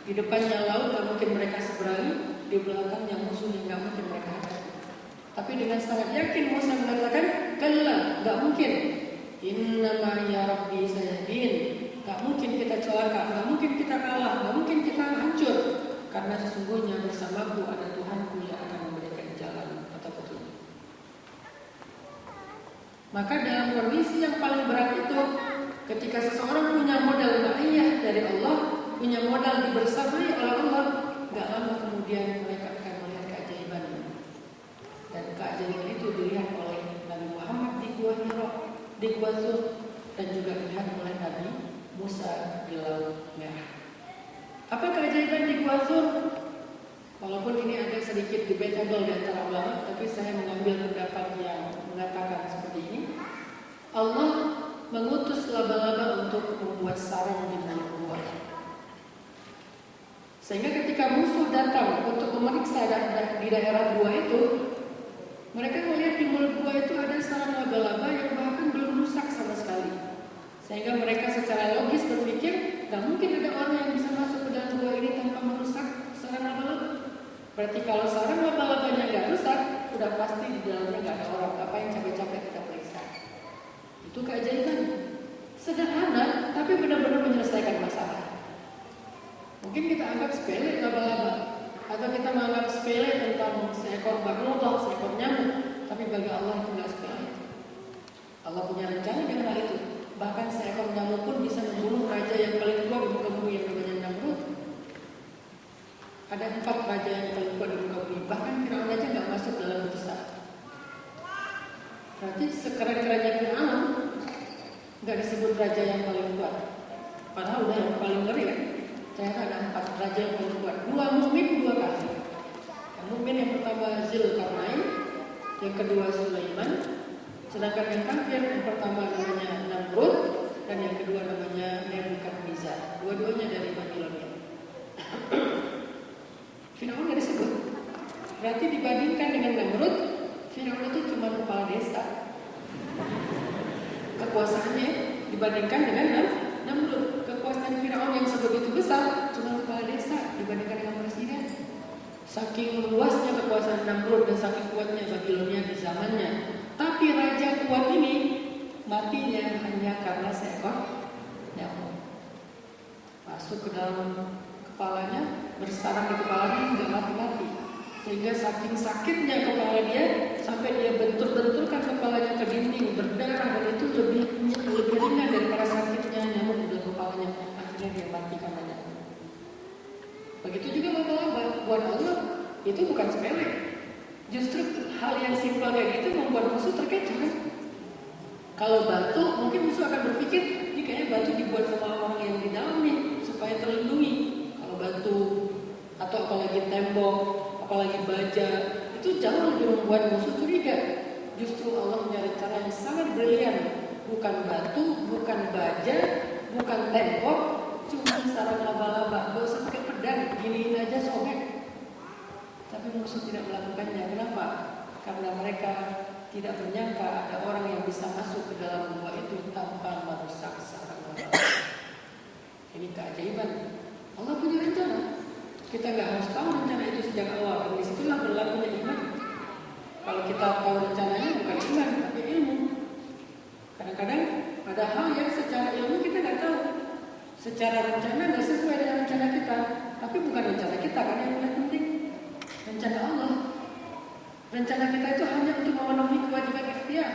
Di depannya laut, enggak mungkin mereka seberangi. Di belakangnya musuh yang enggak mungkin mereka hadapi. Tapi dengan sangat yakin Musa mengatakan, kalla, enggak mungkin. Inna ma'iya rabbi sayahdin. Enggak mungkin kita celaka, enggak mungkin kita kalah, enggak mungkin kita hancur. Karena sesungguhnya bersamaku ada Tuhanku yang akan memberikan jalan atau petunjuk. Maka dalam kondisi yang paling berat itu, ketika seseorang punya modal ma'iyah dari Allah, punya modal dibersamai oleh Allah, enggak lama kemudian mereka akan melihat keajaiban. Dan keajaiban itu dilihat oleh Nabi Muhammad di Gua Hira, di Gua Zur, dan juga dilihat oleh Nabi Musa di Laut Merah. Apa keajaiban di Gua Zur? Walaupun ini agak sedikit debatable di antara ulama, tapi saya mengambil pendapat yang mengatakan seperti ini. Allah mengutus laba-laba untuk membuat sarang di mulut gua. Sehingga ketika musuh datang untuk memeriksa di daerah gua itu, mereka melihat di mulut gua itu ada sarang laba-laba yang bahkan belum rusak sama sekali. Sehingga mereka secara logis berpikir, gak mungkin ada orang yang bisa masuk ke dalam gua ini tanpa merusak sarang laba-laba. Berarti kalau sarang laba-labanya gak rusak, udah pasti di dalamnya gak ada orang. Apa yang capek-capek kita periksa? Itu keajaiban. Sederhana, tapi benar-benar menyelesaikan masalah. Mungkin kita anggap sepele laba-laba, atau kita menganggap sepele tentang seekor baklullah, seekor nyamuk. Tapi bagi Allah itu gak sepele. Allah punya rencana dengan hal itu. Bahkan seekor nyamuk pun bisa membunuh raja yang paling kuat di muka bumi yang namanya Namrud. Ada 4 raja yang paling kuat di muka bumi. Bahkan Fir'aun aja gak masuk dalam bursa. Berarti sekeren-kerennya Fir'aun gak disebut raja yang paling kuat. Padahal udah yang paling ngeri kan. ternyata ada 4 raja yang paling kuat, 2 mukmin, 2 kafir. Yang mukmin yang pertama Zulkarnain, yang kedua Sulaiman, sedangkan yang kafir yang pertama namanya Namrud dan yang kedua namanya Nebukadnezar. Dua-duanya dari Babilonia. Firaun nggak disebut. Berarti dibandingkan dengan Namrud, Firaun itu cuma kepala desa. Kekuasaannya dibandingkan dengan Namrud, kekuasaan Firaun yang sebegitu besar cuma kepala desa dibandingkan dengan presiden. Saking luasnya kekuasaan Namrud dan saking kuatnya Babilonia di zamannya. Tapi raja kuat ini matinya hanya karena seekor nyamuk masuk ke dalam kepalanya, bersarang di kepalanya, nggak mati-mati. Sehingga saking sakitnya kepala dia sampai dia bentur-benturkan kepalanya ke dinding, berdarah, dan itu lebih ringan daripada sakitnya nyamuk di dalam kepalanya. Akhirnya dia mati karena nyamuk. Begitu juga laba-laba, buat Allah itu bukan sepele. Justru hal yang simpel kayak gitu membuat musuh terkecoh. Kalau batu, mungkin musuh akan berpikir ini kayaknya batu dibuat sama orang yang di dalam nih supaya terlindungi. Kalau batu atau apalagi tembok, apalagi baja, itu jauh lebih membuat musuh curiga. Justru Allah punya rencana yang sangat brilian. Bukan batu, bukan baja, bukan tembok, cuma sarang laba-laba. Gak usah pakai pedang, giniin aja sobek. Tapi musuh tidak melakukannya. Kenapa? Karena mereka tidak menyangka ada orang yang bisa masuk ke dalam gua itu tanpa merusak sarang laba-laba. Ini keajaiban. Allah punya rencana. Kita nggak harus tahu rencana itu sejak awal. Dan disitulah berlakunya iman. Kalau kita tahu rencananya bukan iman, tapi ilmu. Kadang-kadang ada hal yang secara ilmu kita nggak tahu. Secara rencana nggak sesuai dengan rencana kita. Tapi bukan rencana kita, karena yang paling penting rencana Allah. Rencana kita itu hanya untuk memenuhi kewajiban ikhtiar.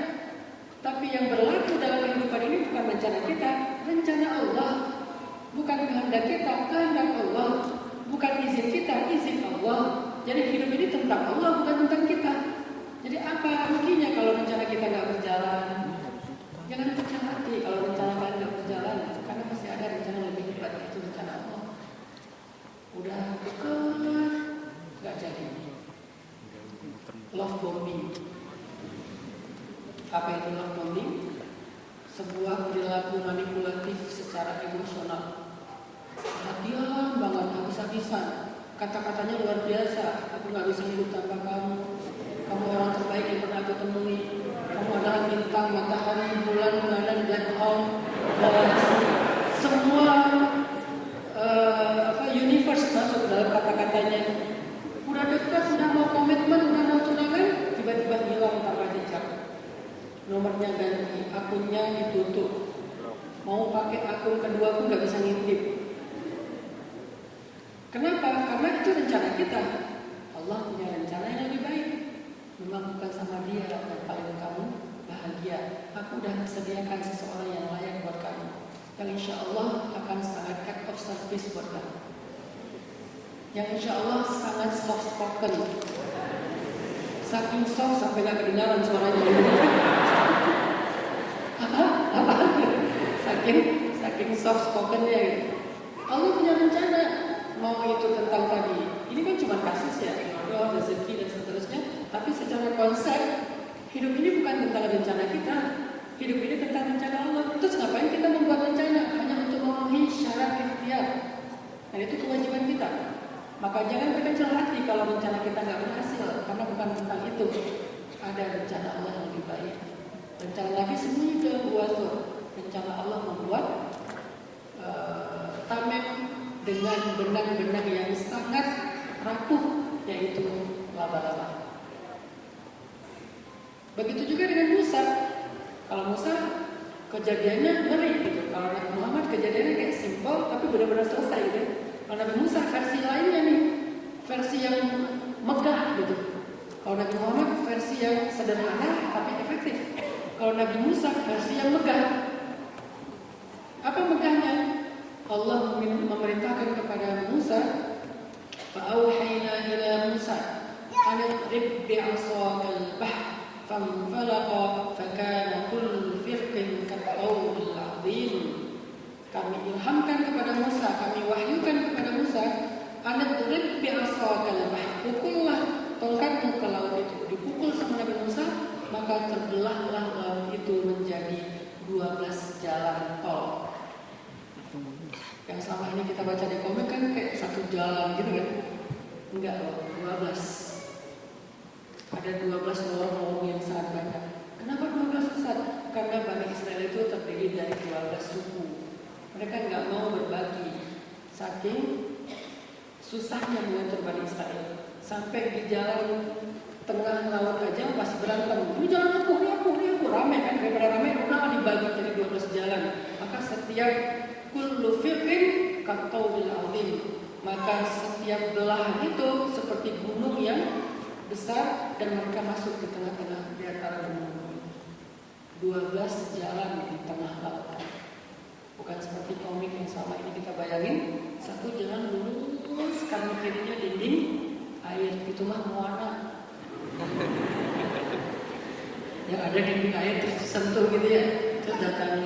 Tapi yang berlaku dalam kehidupan ini bukan rencana kita, rencana Allah. Bukan kehendak kita, kehendak Allah. Bukan izin kita, izin Allah. Jadi hidup ini tentang Allah, bukan tentang kita. Jadi apa ruginya kalau rencana kita nggak berjalan? Jangan kecil hati kalau rencana kalian nggak berjalan, karena masih ada rencana lebih hebat, yaitu rencana Allah. Udah deket, nggak jadi. Love bombing. Apa itu love bombing? Sebuah perilaku manipulatif secara emosional. Perhatian banget, habis-habisan. Kata-katanya luar biasa. Aku nggak bisa hidup tanpa kamu. Kamu orang terbaik yang pernah aku temui. Kamu adalah bintang, matahari, bulan, dan black hole, galaksi. Semua universe masuk dalam kata-katanya. Udah dekat, udah mau komitmen, udah mau tunangan, tiba-tiba hilang tanpa jejak. Nomornya ganti, akunnya ditutup. Mau pakai akun kedua pun nggak bisa ngintip. Kenapa? Karena itu rencana kita. Allah punya rencana yang lebih baik. Memang bukan sama dia dan paling kamu bahagia. Aku udah sediakan seseorang yang layak buat kamu, yang insya Allah akan sangat act of service buat kamu, yang insya Allah sangat soft spoken. Saking soft sampai gak kedengaran suaranya. Apa? Saking soft spokennya gitu. Allah punya rencana. Mau itu tentang tadi, ini kan cuma kasus ya, jodoh, rezeki dan seterusnya. Tapi secara konsep, hidup ini bukan tentang rencana kita. Hidup ini tentang rencana Allah. Terus ngapain kita membuat rencana? Hanya untuk memenuhi syarat ikhtiar. Dan itu kewajiban kita. Maka jangan berkecil hati kalau rencana kita nggak berhasil, karena bukan tentang itu. Ada rencana Allah yang lebih baik. Rencana Nabi semuanya dalam buat tuh. Rencana Allah membuat tameng dengan benang-benang yang sangat rapuh, yaitu laba-laba. Begitu juga dengan Musa. Kalau Musa kejadiannya ngeri gitu. Kalau Nabi Muhammad kejadiannya kayak simpel tapi benar-benar selesai gitu. Kalau Nabi Musa versi lainnya nih, versi yang megah gitu. Kalau Nabi Muhammad versi yang sederhana tapi efektif. Kalau Nabi Musa versi yang megah. Apa megahnya? Allah memerintahkan kepada Musa, فَأَوْحَيْنَا إِلَى مُوسَى أَنِ اضْرِبْ بِعَصَاكَ الْبَحْرَ فَانْفَلَقَ فَكَانَ كُلُّ فِرْقٍ كَالطَّوْدِ الْعَظِيمِ. kami ilhamkan kepada Musa, kami wahyukan kepada Musa, anadrib bi'asakal bahr, pukullah tongkatmu ke laut itu. Dipukul sama Nabi Musa, maka terbelahlah laut itu menjadi 12 jalan tol. Yang selama ini kita baca di komik kan kayak satu jalan gitu kan? Enggak loh, 12. Ada 12 lorong-lorong yang sangat banyak. Kenapa 12 Ustaz? Karena Bani Israel itu terdiri dari 12 suku. Mereka nggak mau berbagi. Saking susahnya mengatur Bani Israel. Sampai di jalan tengah laut aja masih berantem. Ini jalan aku, rame kan? Daripada rame, udah dibagi jadi 12 jalan. Maka setiap kullu firqin kattawil azim. Maka setiap belahan itu seperti gunung yang besar dan mereka masuk di tengah-tengah di antara gunung. 12 jalan di tengah lautan. Bukan seperti komik yang selama ini kita bayangin, satu jalan lurus, kanan kirinya dinding air, itu mah Moana. Yang ada dinding air terus disentuh gitu ya, terus datang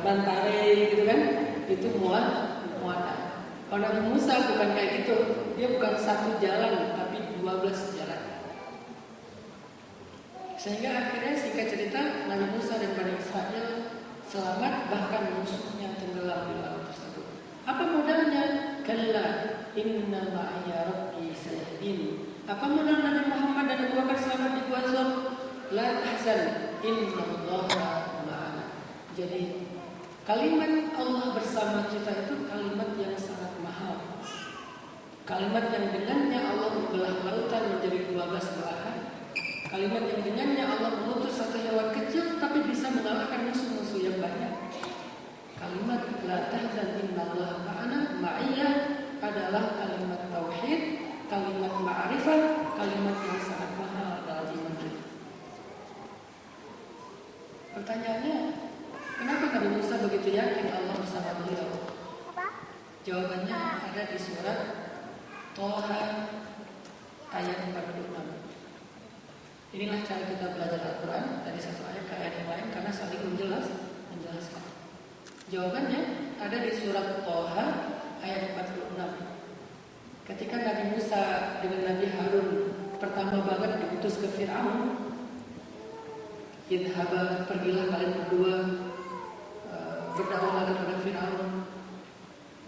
Bantare gitu kan, itu Moana. Kalau Nabi Musa bukan kayak gitu, dia bukan satu jalan tapi 12 jalan. Sehingga akhirnya singkat cerita Nabi Musa dan Bani Israel selamat, bahkan musuhnya tenggelam di laut tersebut. Apa modalnya? Kalla inna ma'aya rabbi sayahdin. Apa modal Nabi Muhammad dan Abu Bakar selamat di Gua Zur? La tahzan innallaha ma'ana. Jadi kalimat Allah bersama kita itu kalimat yang sangat mahal. Kalimat yang dengannya Allah membelah lautan menjadi 12 belahan. Kalimat yang dengannya Allah mengutus satu hewan kecil tapi bisa mengalahkan musuh-musuh yang banyak. Kalimat la tahzan innallaha ma'ana, ma'iyah, adalah kalimat tauhid, kalimat ma'rifah, kalimat yang sangat mahal dalam iman kita. Pertanyaannya, kenapa Nabi Musa begitu yakin Allah bersama beliau? Jawabannya ada di surat Toha ayat 46. Inilah cara kita belajar Al-Quran dari satu ayat ke ayat yang lain karena saling menjelaskan. Jawabannya ada di surat Toha ayat 46. Ketika Nabi Musa dengan Nabi Harun pertama banget diutus ke Fir'aun, idhaba, pergilah kalian berdua berdakwah kepada Fir'aun.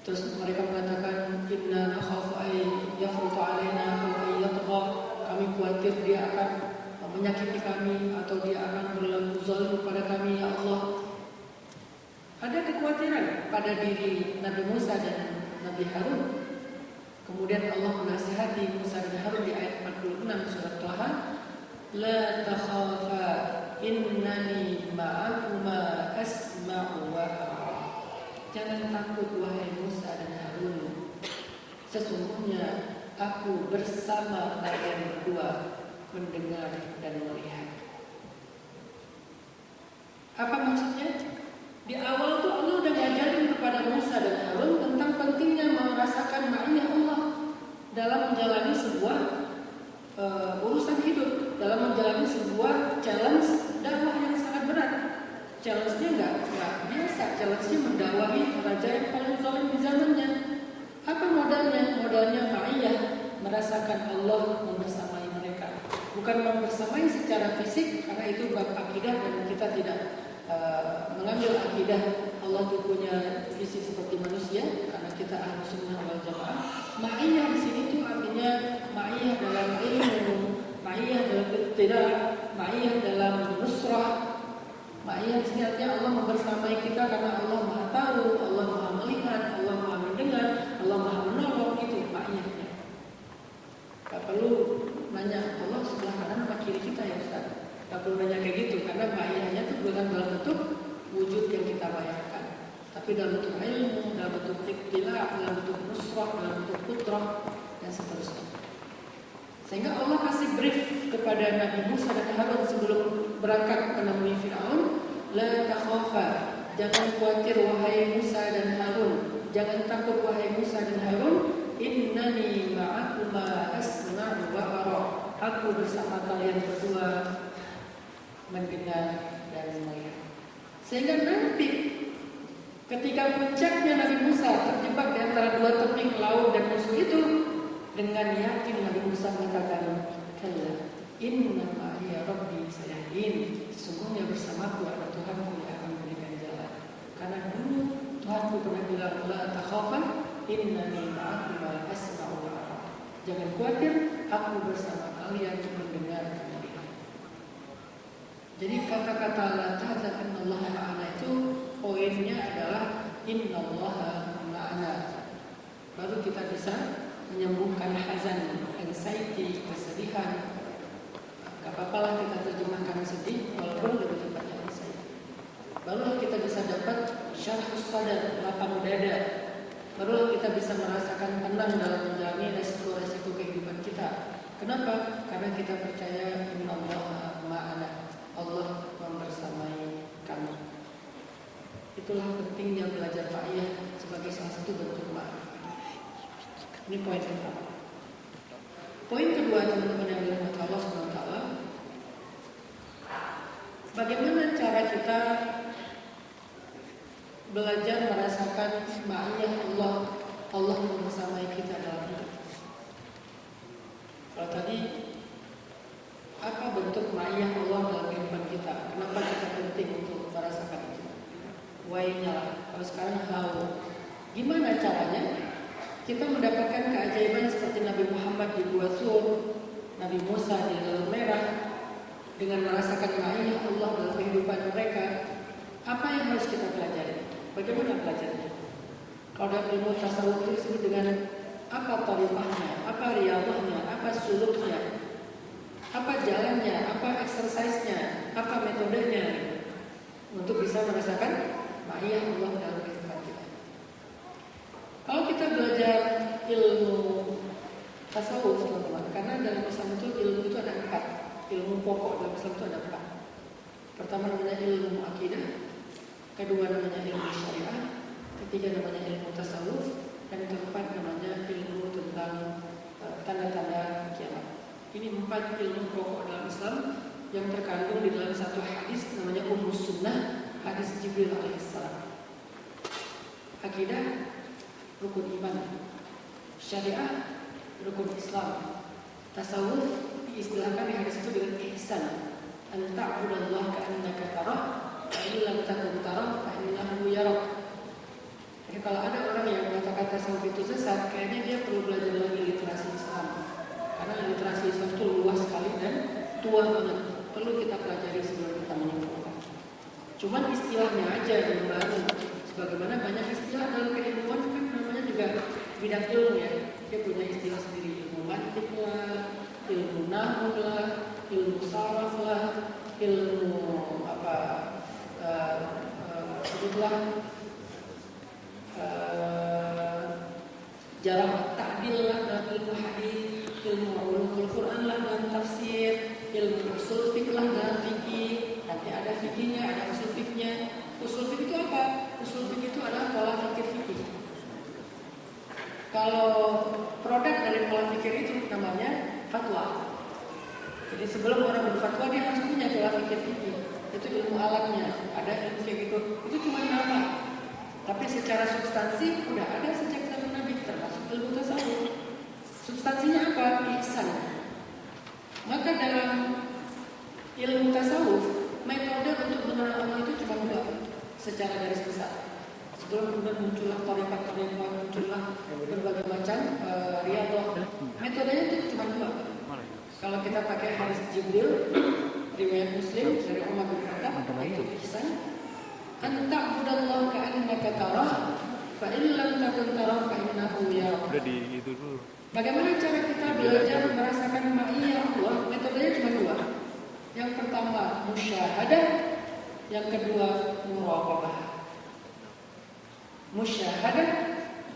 Terus mereka mengatakan, inna nakhafu ay yafrutu alaina aw ay yatgha, kami khawatir dia akan menyakiti kami atau dia akan berlaku zalim kepada kami, ya Allah. Ada kekhawatiran pada diri Nabi Musa dan Nabi Harun. Kemudian Allah menasihati Musa dan Harun di ayat 46 surat Toha, la takhafa innani ma'akuma asma'u wa ara. Jangan takut wahai Musa dan Harun, sesungguhnya aku bersama kalian berdua mendengar dan melihat. Apa maksudnya? Di awal tuh Allah udah ngajarin kepada Musa dan Harun tentang pentingnya merasakan ma'iyah Allah dalam menjalani sebuah urusan hidup, dalam menjalani sebuah challenge dakwah yang sangat berat. Challenge-nya nggak biasa, challenge-nya mendakwahi raja yang paling zalim di zamannya. Apa modalnya? Modalnya ma'iyah, merasakan Allah membersamai mereka. Bukan membersamai secara fisik, karena itu bab akidah dan kita tidak mengambil akidah Allah itu punya fisik seperti manusia, karena kita ahlu sunnah wal jamaah. Ma'iyah di sini tuh artinya ma'iyah dalam ilmu, ma'iyah dalam iqtidah, ma'iyah dalam nusrah. Ma'iyah di sini artinya Allah membersamai kita karena Allah Maha Tahu, Allah Maha Melihat, Allah Maha Mendengar, Allah Maha Menolong. Itu ma'iyahnya. Gak perlu nanya Allah sebelah kanan apa kiri kita ya Ustaz. Gak perlu nanya kayak gitu, karena ma'iyahnya itu bukan dalam bentuk wujud yang kita bayangkan, tapi dalam bentuk ilmu, dalam bentuk ikhtilah, dalam bentuk nusrah, dalam bentuk putrah, dan seterusnya. Sehingga Allah kasih brief kepada Nabi Musa dan Harun sebelum berangkat menemui Fir'aun, la takhafa, jangan khawatir wahai Musa dan Harun, jangan takut wahai Musa dan Harun, innani ma'akuma asma'u wa ara, aku bersama kalian berdua mendengar dan melihat. Sehingga nanti Ketika puncaknya Nabi Musa terjebak di antara dua tebing laut dan musuh itu, dengan yakin Nabi Musa mengatakan, "Kalla, inna ma'iya rabbi sayahdin." Sesungguhnya bersamaku ada Tuhanku yang akan memberikan jalan. Karena dulu Tuhanku pernah bilang, "La takhafan, innani ma'akum wa asma'u wa ara." Jangan khawatir, aku bersama kalian untuk mendengar dan melihat. Jadi kata-kata la tahzan innallaha ma'ana itu poinnya adalah innallaha ma'ana. Baru kita bisa menyembuhkan hazan, anxiety, kesedihan. Gak apa-apalah kita terjemahkan sedih, walaupun lebih tepatnya anxiety. Barulah kita bisa dapat syarhus sadar, lapang dada. Barulah kita bisa merasakan tenang dalam menjalani resiko-resiko kehidupan kita. Kenapa? Karena kita percaya innallaha ma'ana. Allah membersamai kami. Itulah pentingnya belajar Fa'iyah sebagai salah satu bentuk ma'rifat. Ini poin pertama. Poin kedua, teman-teman yang dirahmati Allah SWT, bagaimana cara kita belajar merasakan ma'iyah Allah membersamai kita dalam hidup. Kalau tadi, apa bentuk ma'iyah Allah dalam kehidupan kita? Kenapa kita penting untuk merasakan itu? Why-nya. Kalau sekarang how? Gimana caranya kita mendapatkan keajaiban seperti Nabi Muhammad di Gua Thur, Nabi Musa di Laut Merah, dengan merasakan ma'iyah Allah dalam kehidupan mereka? Apa yang harus kita pelajari? Bagaimana belajarnya? Kalau dalam ilmu tasawuf itu disebut dengan apa tariqahnya, apa riyadahnya, apa suluknya, apa jalannya, apa exercise-nya, apa metodenya untuk bisa merasakan ma'iyah Allah dalam kehidupan kita. Kalau kita belajar ilmu tasawuf, teman-teman, karena dalam Islam itu ilmu itu ada 4. Ilmu pokok dalam Islam itu ada 4. Pertama namanya ilmu akidah, kedua namanya ilmu syariah, ketiga namanya ilmu tasawuf, dan keempat namanya ilmu tentang tanda-tanda kiamat. Ini 4 ilmu pokok dalam Islam yang terkandung di dalam satu hadis namanya Ummus Sunnah, hadis Jibril alaihissalam. Akidah, rukun iman. Syariah, rukun Islam. Tasawuf diistilahkan di hadis itu dengan ihsan. An ta'budallaha ka'annaka tarah, fa in lam takun tarah fa innahu yarak. Jadi kalau ada orang yang mengatakan tasawuf itu sesat, kayaknya dia perlu belajar lagi literasi Islam. Karena literasi Islam itu luas sekali dan tua banget. Perlu kita pelajari sebelum kita menyimpulkan. Cuman istilahnya aja yang baru. Sebagaimana banyak istilah dalam keilmuan kan namanya juga bidang ilmu ya. Dia punya istilah sendiri, ilmu mantik lah, ilmu nahwu lah, ilmu saraf lah, ilmu apa sebutlah jarang ta'dil lah dalam ilmu hadis, ilmu ulumul Quran lah dalam tafsir, ilmu usul fiqh lah dalam fikih. Nanti ada fikihnya, ada usul fiqhnya. Usul fiqh itu apa? Usul fiqh itu adalah pola fikir fikih. Kalau produk dari pola fikir itu namanya fatwa. Jadi sebelum orang berfatwa dia harus punya pola fikir fikih. Itu ilmu alatnya. Ada ilmu kayak gitu. Itu cuma nama. Tapi secara substansi udah ada sejak zaman Nabi, termasuk ilmu tasawuf. Substansinya apa? Ihsan. Maka dalam ilmu tasawuf, metode untuk mengenal Allah itu cuma 2 secara garis besar. Sebelum kemudian muncullah tariqat-tariqat, muncullah berbagai macam riyadhah. Metodenya itu cuma 2. Kalau kita pakai hadis Jibril, riwayat Muslim dari Umar bin Khattab, itu ihsan. Anta budallaha ka'annaka tarah, fa in lam takun tarah fa innahu yarak. Udah di itu dulu. Bagaimana cara kita belajar merasakan ma'iyah Allah? Metodenya cuma 2. Yang pertama musyahadah, yang kedua muraqabah. Musyahadah,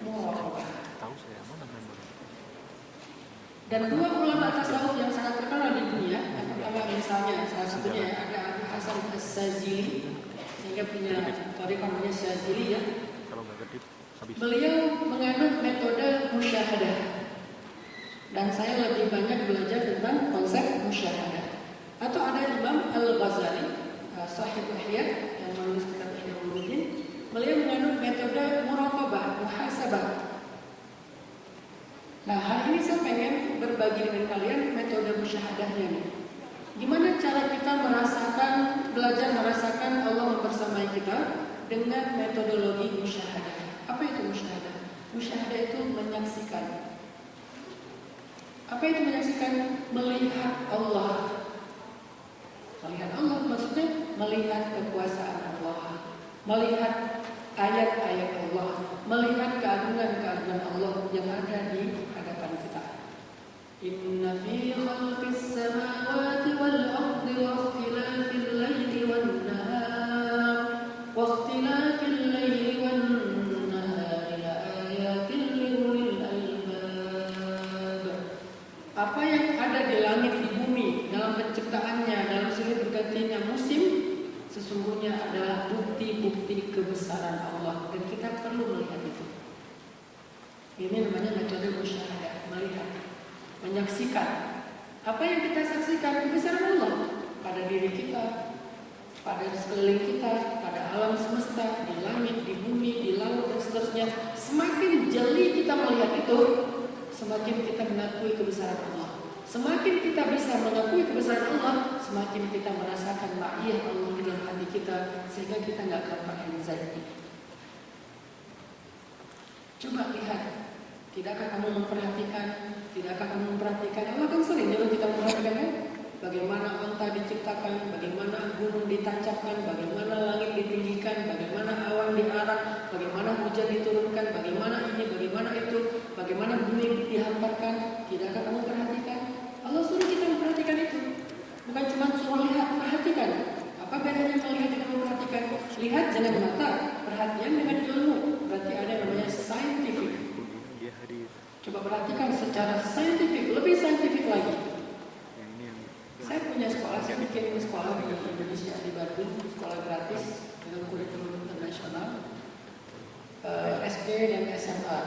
muraqabah. Tahu saya mana memang. Dan 2 ulama tasawuf yang sangat terkenal di dunia, yang pertama misalnya salah satunya ada Abu Hasan As-Sazili, sehingga punya thariqah namanya Syazili ya. Kalau nggak kedip habis. Beliau menganut metode musyahadah. Dan saya lebih banyak belajar tentang konsep musyahadah. Atau ada Imam Al-Ghazali, Sahih Ihya yang menulis kitab Ihya Ulumuddin, beliau menganut metode muraqabah, muhasabah. Nah, hari ini saya pengen berbagi dengan kalian metode musyahadahnya nih. Gimana cara kita belajar merasakan Allah membersamai kita dengan metodologi musyahadah. Apa itu musyahadah? Musyahadah itu menyaksikan. Apa itu menyaksikan? Melihat Allah. Melihat Allah maksudnya melihat kekuasaan Allah, melihat ayat-ayat Allah, melihat keagungan-keagungan Allah yang ada di hadapan kita. Inna fi khalqis samawati wal ardi wa ikhtilafil laili wan nahar wa ikhtilafil laili wan nahari la ayatin liulil albab. Apa yang ada di langit di bumi dalam penciptaannya, dalam silih bergantinya musim, sesungguhnya adalah bukti-bukti kebesaran Allah dan kita perlu melihat itu. Ini namanya metode musyahadah, melihat, menyaksikan. Apa yang kita saksikan kebesaran Allah pada diri kita, pada sekeliling kita, pada alam semesta, di langit, di bumi, di laut dan seterusnya. Semakin jeli kita melihat itu, semakin kita mengakui kebesaran Allah. Semakin kita bisa mengakui kebesaran Allah, semakin kita merasakan ma'iyah Allah di dalam hati kita, sehingga kita nggak gampang anxiety. Coba lihat, tidakkah kamu memperhatikan? Allah kan sering nyuruh kita memperhatikan kan? Bagaimana onta diciptakan, bagaimana gunung ditancapkan, bagaimana langit ditinggikan, bagaimana awan diarak, bagaimana hujan diturunkan, bagaimana ini, bagaimana itu, bagaimana bumi dihamparkan. Tidakkah kamu perhatikan? Allah suruh kita memperhatikan itu. Bukan cuma suruh lihat, perhatikan. Apa bedanya melihat dengan memperhatikan? Lihat dengan mata, perhatian dengan ilmu. Berarti ada yang namanya scientific. Coba perhatikan secara scientific, lebih scientific lagi. Saya punya sekolah, saya bikin sekolah di Indonesia, di Bandung, sekolah gratis dengan kurikulum internasional, SD dan SMA.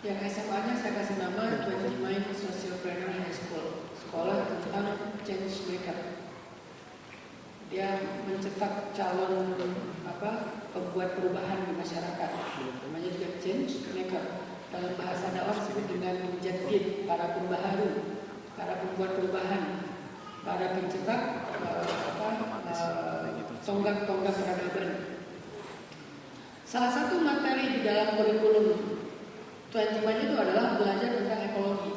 Yang SMA-nya saya kasih nama 29 Sociopreneur High School, sekolah tentang change maker. Dia mencetak calon pembuat perubahan di masyarakat, namanya juga change maker. Dalam bahasa dakwah disebut dengan mujaddid, para pembaharu, para pembuat perubahan, para pencetak tonggak-tonggak peradaban. Salah satu materi di dalam kurikulum 21 itu adalah belajar tentang ekologi.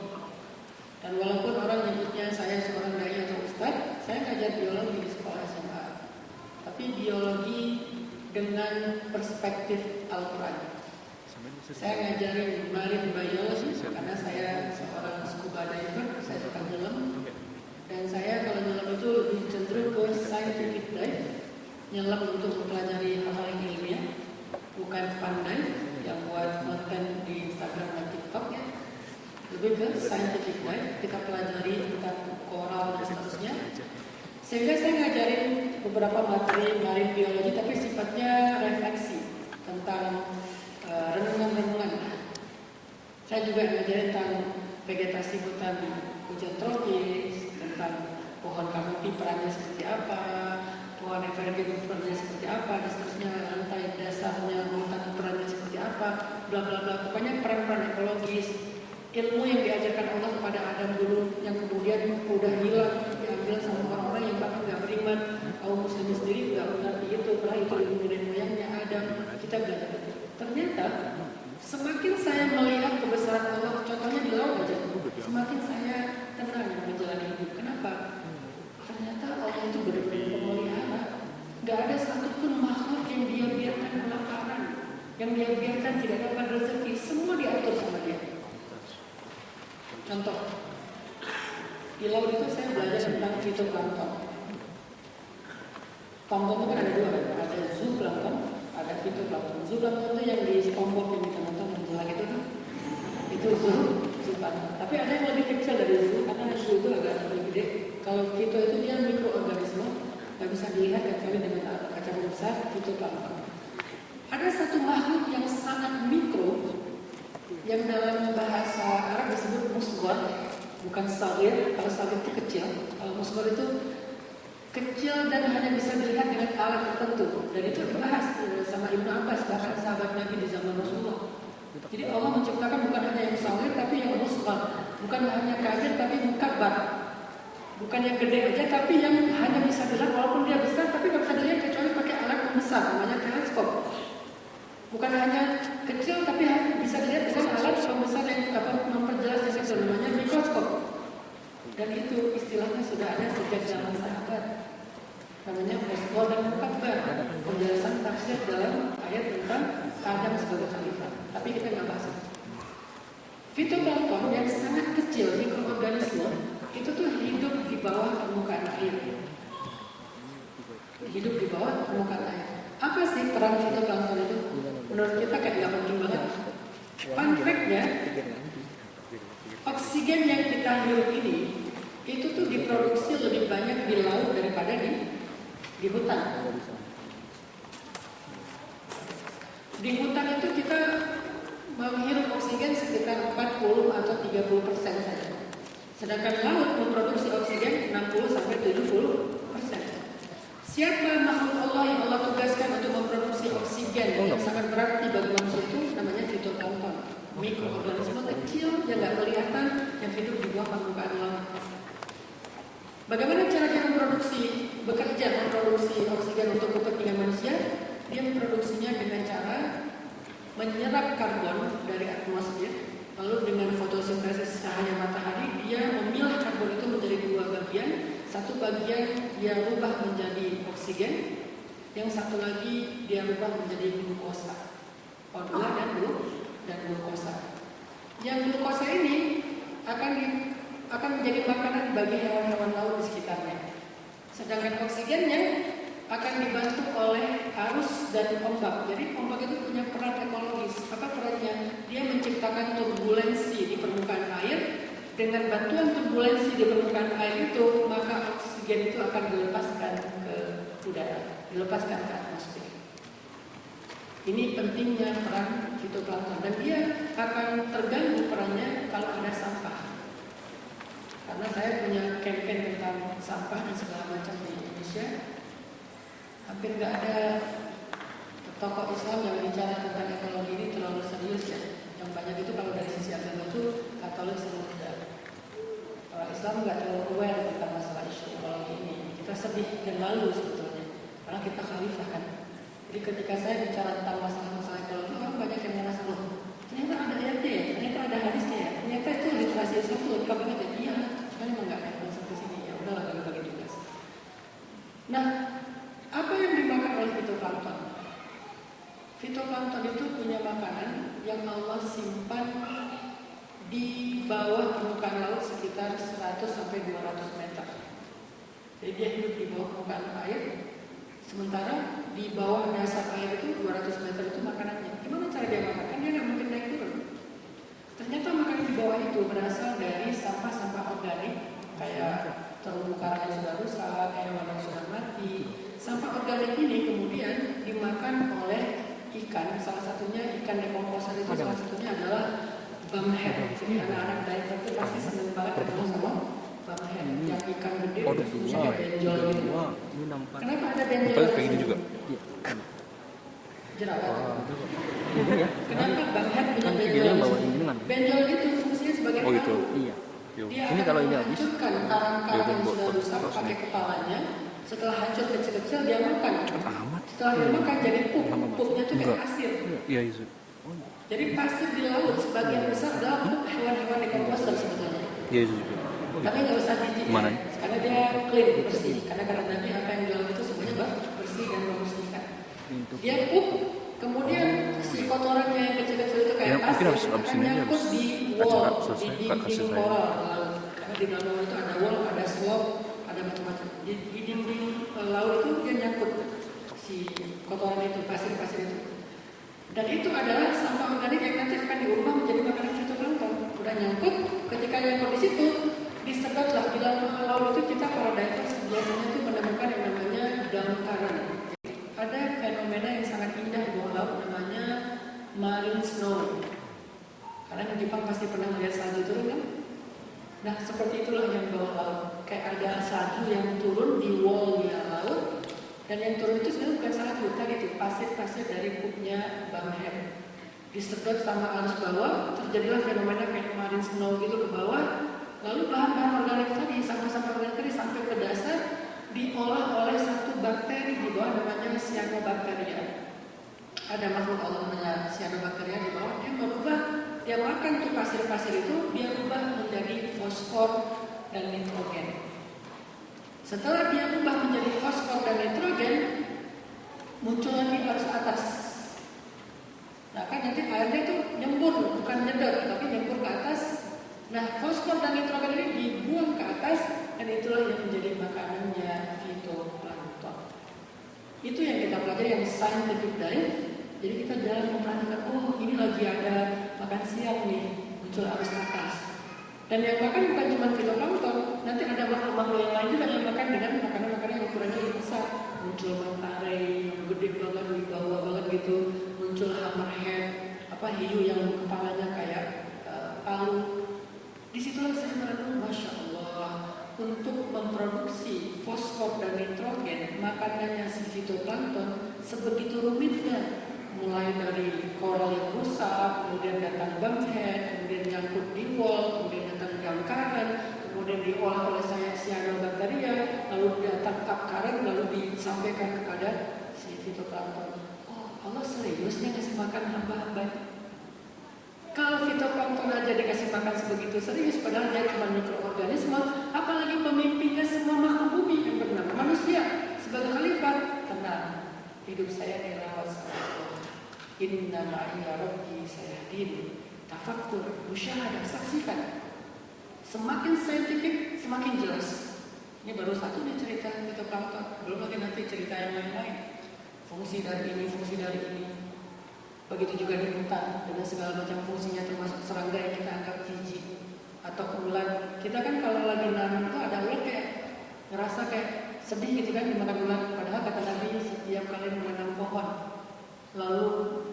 Dan walaupun orang nyebutnya saya seorang dai atau ustadz, saya ngajar biologi di sekolah SMA. Tapi biologi dengan perspektif Al-Quran. Saya ngajarin marine biology karena saya seorang scuba diver, saya suka nyelam. Dan saya kalau nyelam itu lebih cenderung ke scientific dive, nyelam untuk mempelajari hal-hal yang ilmiah, bukan fun dive yang buat konten di Instagram dan TikTok ya. Lebih ke scientific dive, kita pelajari tentang koral dan seterusnya. Sehingga saya ngajarin beberapa materi marine biology tapi sifatnya refleksi tentang renungan-renungan. Saya juga ngajarin tentang vegetasi hutan hujan tropis, tentang pohon kanopi perannya seperti apa, pohon evergreen perannya seperti apa, dan seterusnya, lantai dasarnya hutan perannya seperti apa, bla bla bla. Pokoknya peran-peran ekologis, ilmu yang diajarkan Allah kepada Adam dulu, yang kemudian udah hilang, diambil sama orang-orang yang bahkan nggak beriman. Kaum muslimin sendiri nggak mengerti itu, karena itu ilmu nenek moyangnya Adam. Kita belajar itu. Ternyata semakin saya melihat kebesaran Allah, contohnya di laut aja, semakin saya tenang menjalani hidup. Kenapa? Ternyata Allah itu benar-benar pemelihara. Gak ada satupun makhluk yang dia biarkan kelaparan, yang dia biarkan tidak dapat rezeki. Semua diatur sama dia. Contoh, di laut itu saya belajar tentang fitoplankton. Plankton itu kan ada dua, ada zooplankton, ada fitoplankton. Zooplankton itu yang di SpongeBob yang kita nonton yang jelek itu zooplankton. Tapi ada yang lebih kecil dari zoo, karena zoo itu agak lebih gede. Kalau fito itu dia mikroorganisme, nggak bisa dilihat kecuali dengan kacamata besar, fitoplankton. Ada satu makhluk yang sangat mikro, yang dalam bahasa Arab disebut musghar, bukan sagir. Kalau sagir itu kecil, kalau musghar itu kecil dan hanya bisa dilihat dengan alat tertentu. Dan itu dibahas sama Ibnu Abbas, bahkan sahabat Nabi di zaman Rasulullah. Jadi Allah menciptakan bukan hanya yang sahir tapi yang musghar, bukan hanya kabir tapi mukabbar, bukan yang gede aja tapi yang hanya bisa dilihat walaupun dia besar tapi nggak bisa dilihat kecuali pakai alat pembesar namanya teleskop. Bukan hanya kecil tapi bisa dilihat dengan alat pembesar yang memperjelas yang kecil namanya mikroskop. Dan itu istilahnya sudah ada sejak zaman sahabat. Namanya musghar dan mukabbar. Penjelasan tafsir dalam ayat tentang Adam sebagai khalifah. Tapi kita nggak bahas. Fitoplankton yang sangat kecil mikroorganisme itu tuh hidup di bawah permukaan air. Hidup di bawah permukaan air. Apa sih peran fitoplankton itu? Menurut kita kayak nggak penting banget. Fun fact-nya, oksigen yang kita hirup ini itu tuh diproduksi lebih banyak di laut daripada di hutan. Di hutan itu kita menghirup oksigen sekitar 40 atau 30% saja. Sedangkan laut memproduksi oksigen 60-70%. Siapa makhluk Allah yang Allah tugaskan untuk memproduksi oksigen yang sangat berarti bagi manusia itu namanya fitoplankton. Mikroorganisme kecil yang nggak kelihatan yang hidup di bawah permukaan laut. Bagaimana cara dia bekerja memproduksi oksigen untuk kepentingan manusia? Dia memproduksinya dengan cara menyerap karbon dari atmosfer, lalu dengan fotosintesis cahaya matahari dia memilah karbon itu menjadi dua bagian. Satu bagian dia rubah menjadi oksigen, yang satu lagi dia rubah menjadi glukosa, O2 dan glukosa. Yang glukosa ini akan menjadi makanan bagi hewan-hewan laut di sekitarnya. Sedangkan oksigennya akan dibantu oleh arus dan ombak. Jadi ombak itu punya peran ekologis. Apa perannya? Dia menciptakan turbulensi di permukaan air. Dengan bantuan turbulensi di permukaan air itu, maka oksigen itu akan dilepaskan ke udara, dilepaskan ke atmosfer. Ini pentingnya peran fitoplankton dan dia akan terganggu perannya kalau ada sampah. Karena saya punya campaign tentang sampah dan segala macam di Indonesia. Hampir nggak ada tokoh Islam yang bicara tentang ekologi ini terlalu serius ya. Yang banyak itu kalau dari sisi agama itu Katolik sama Buddha. Kalau Islam nggak terlalu aware tentang masalah isu ekologi ini. Kita sedih dan malu sebetulnya. Karena kita khalifah kan. Jadi ketika saya bicara tentang masalah-masalah ekologi, orang banyak yang merasa loh, ternyata ada ayatnya ya, ternyata ada hadisnya ya, ternyata itu literasi Islam itu lengkap banget ya. Iya, cuma emang nggak ada sampai sini. Ya udahlah bagi-bagi tugas. Nah, apa yang dimakan oleh fitoplankton? Fitoplankton itu punya makanan yang Allah simpan di bawah permukaan laut sekitar 100-200 meter. Jadi dia hidup di bawah permukaan air, sementara di bawah dasar air itu 200 meter itu makanannya. Gimana cara dia makan? Kan dia nggak mungkin naik turun. Ternyata makanan di bawah itu berasal dari sampah-sampah organik kayak terumbu karang yang sudah rusak, hewan yang sudah mati. Sampah organik ini kemudian dimakan oleh ikan. Salah satunya ikan dekomposer itu salah satunya adalah bumhead. Jadi anak-anak diver itu pasti senang banget ketemu sama bumhead. Yang ikan gede itu punya benjol gitu. Kenapa ada benjol? Kayak gini juga. Jerawat. Kenapa bumhead punya benjol? Benjol itu fungsinya sebagai paru. Oh gitu. Iya. Dia Ini kalau ini habis, menghancurkan karang-karang yang sudah rusak pakai kepalanya. Setelah hancur kecil-kecil dia makan. Setelah dia makan jadi pup. Pupnya itu kayak pasir. Iya itu. Jadi pasir di laut sebagian besar adalah pup hewan-hewan dekomposer sebetulnya. Iya itu juga. Tapi nggak usah jijik ya, karena dia clean, bersih. Karena nanti apa yang di laut itu semuanya bersih dan membersihkan. Dia pup, kemudian si kotorannya yang kecil-kecil itu kayak pasir akan nyangkut di wall, di dinding koral laut. Karena di dalam laut itu ada wall, ada slope, ada macam-macam. Di dinding laut itu dia nyangkut si kotoran itu, pasir-pasir itu. Dan itu adalah sampah organik yang nanti akan diubah menjadi makanan fitoplankton. Udah nyangkut, ketika nyangkut di situ, disedotlah di dalam laut itu kita para divers biasanya itu menemukan yang namanya daun karang. Ada fenomena yang sangat indah di bawah laut namanya marine snow. Kalian di Jepang pasti pernah melihat salju turun kan? Nah seperti itulah yang di bawah laut. Kayak ada salju yang turun turun di wallnya laut, dan yang turun itu sebenarnya bukan sangat hutan, itu pasir-pasir dari kutnya Banghead disedot sama arus bawah, terjadilah fenomena kayak marine snow gitu ke bawah, lalu bahan-bahan organik tadi, sampah-sampah organik tadi sampai ke dasar, diolah oleh satu bakteri di bawah namanya cyanobacteria. Ada makhluk Allah namanya cyanobacteria di bawah, dia merubah, dia makan tuh pasir-pasir itu, dia rubah menjadi fosfor dan nitrogen. Setelah dia rubah menjadi fosfor dan nitrogen, muncul lagi arus atas. Nah kan nanti airnya itu nyembur, bukan nyedot, tapi nyembur ke atas. Nah fosfor dan nitrogen ini dibuang ke atas, dan itulah yang menjadi makanannya fitoplankton. Itu yang kita pelajari, yang scientific dive. Jadi kita dalam memperhatikan, oh ini lagi ada makan siang nih, muncul arus atas. Dan yang makan bukan cuma fitoplankton, nanti ada makhluk-makhluk yang lain juga yang makan dengan makanan-makanan yang ukurannya lebih besar. Muncul mantare yang gede banget, wibawa banget gitu. Muncul hammerhead, hiu yang kepalanya kayak palu. Disitulah saya merenung, Masya Allah, untuk memproduksi fosfor dan nitrogen, makanannya si fitoplankton sebegitu rumitnya. Mulai dari koral yang rusak, kemudian datang banghead, kemudian nyangkut di wall, kemudian datang gangkaran, kemudian diolah oleh cyanobacteria, lalu datang upcurrent, lalu disampaikan kepada si fitoplankton. Oh, Allah seriusnya ngasih makan hamba-hamba. Kalau fitoplankton aja dikasih makan sebegitu serius, padahal dia cuma mikroorganisme, apalagi pemimpinnya semua makhluk bumi yang bernama manusia. Sebagai khalifah, tenang, hidup saya dirawat sama Allah. Inna ma'iya rabbi sayahdin. Tafakkur, musyahadah, saksikan. Semakin saintifik, semakin jelas. Ini baru satu nih cerita fitoplankton, belum lagi nanti cerita yang lain-lain. Fungsi dari ini, fungsi dari ini. Begitu juga di hutan dengan segala macam fungsinya, termasuk serangga yang kita anggap jijik atau ulat. Kita kan kalau lagi nanam tuh ada ulat kayak ngerasa kayak sedih gitu kan dimakan ulat. Padahal kata Nabi, setiap kali menanam pohon lalu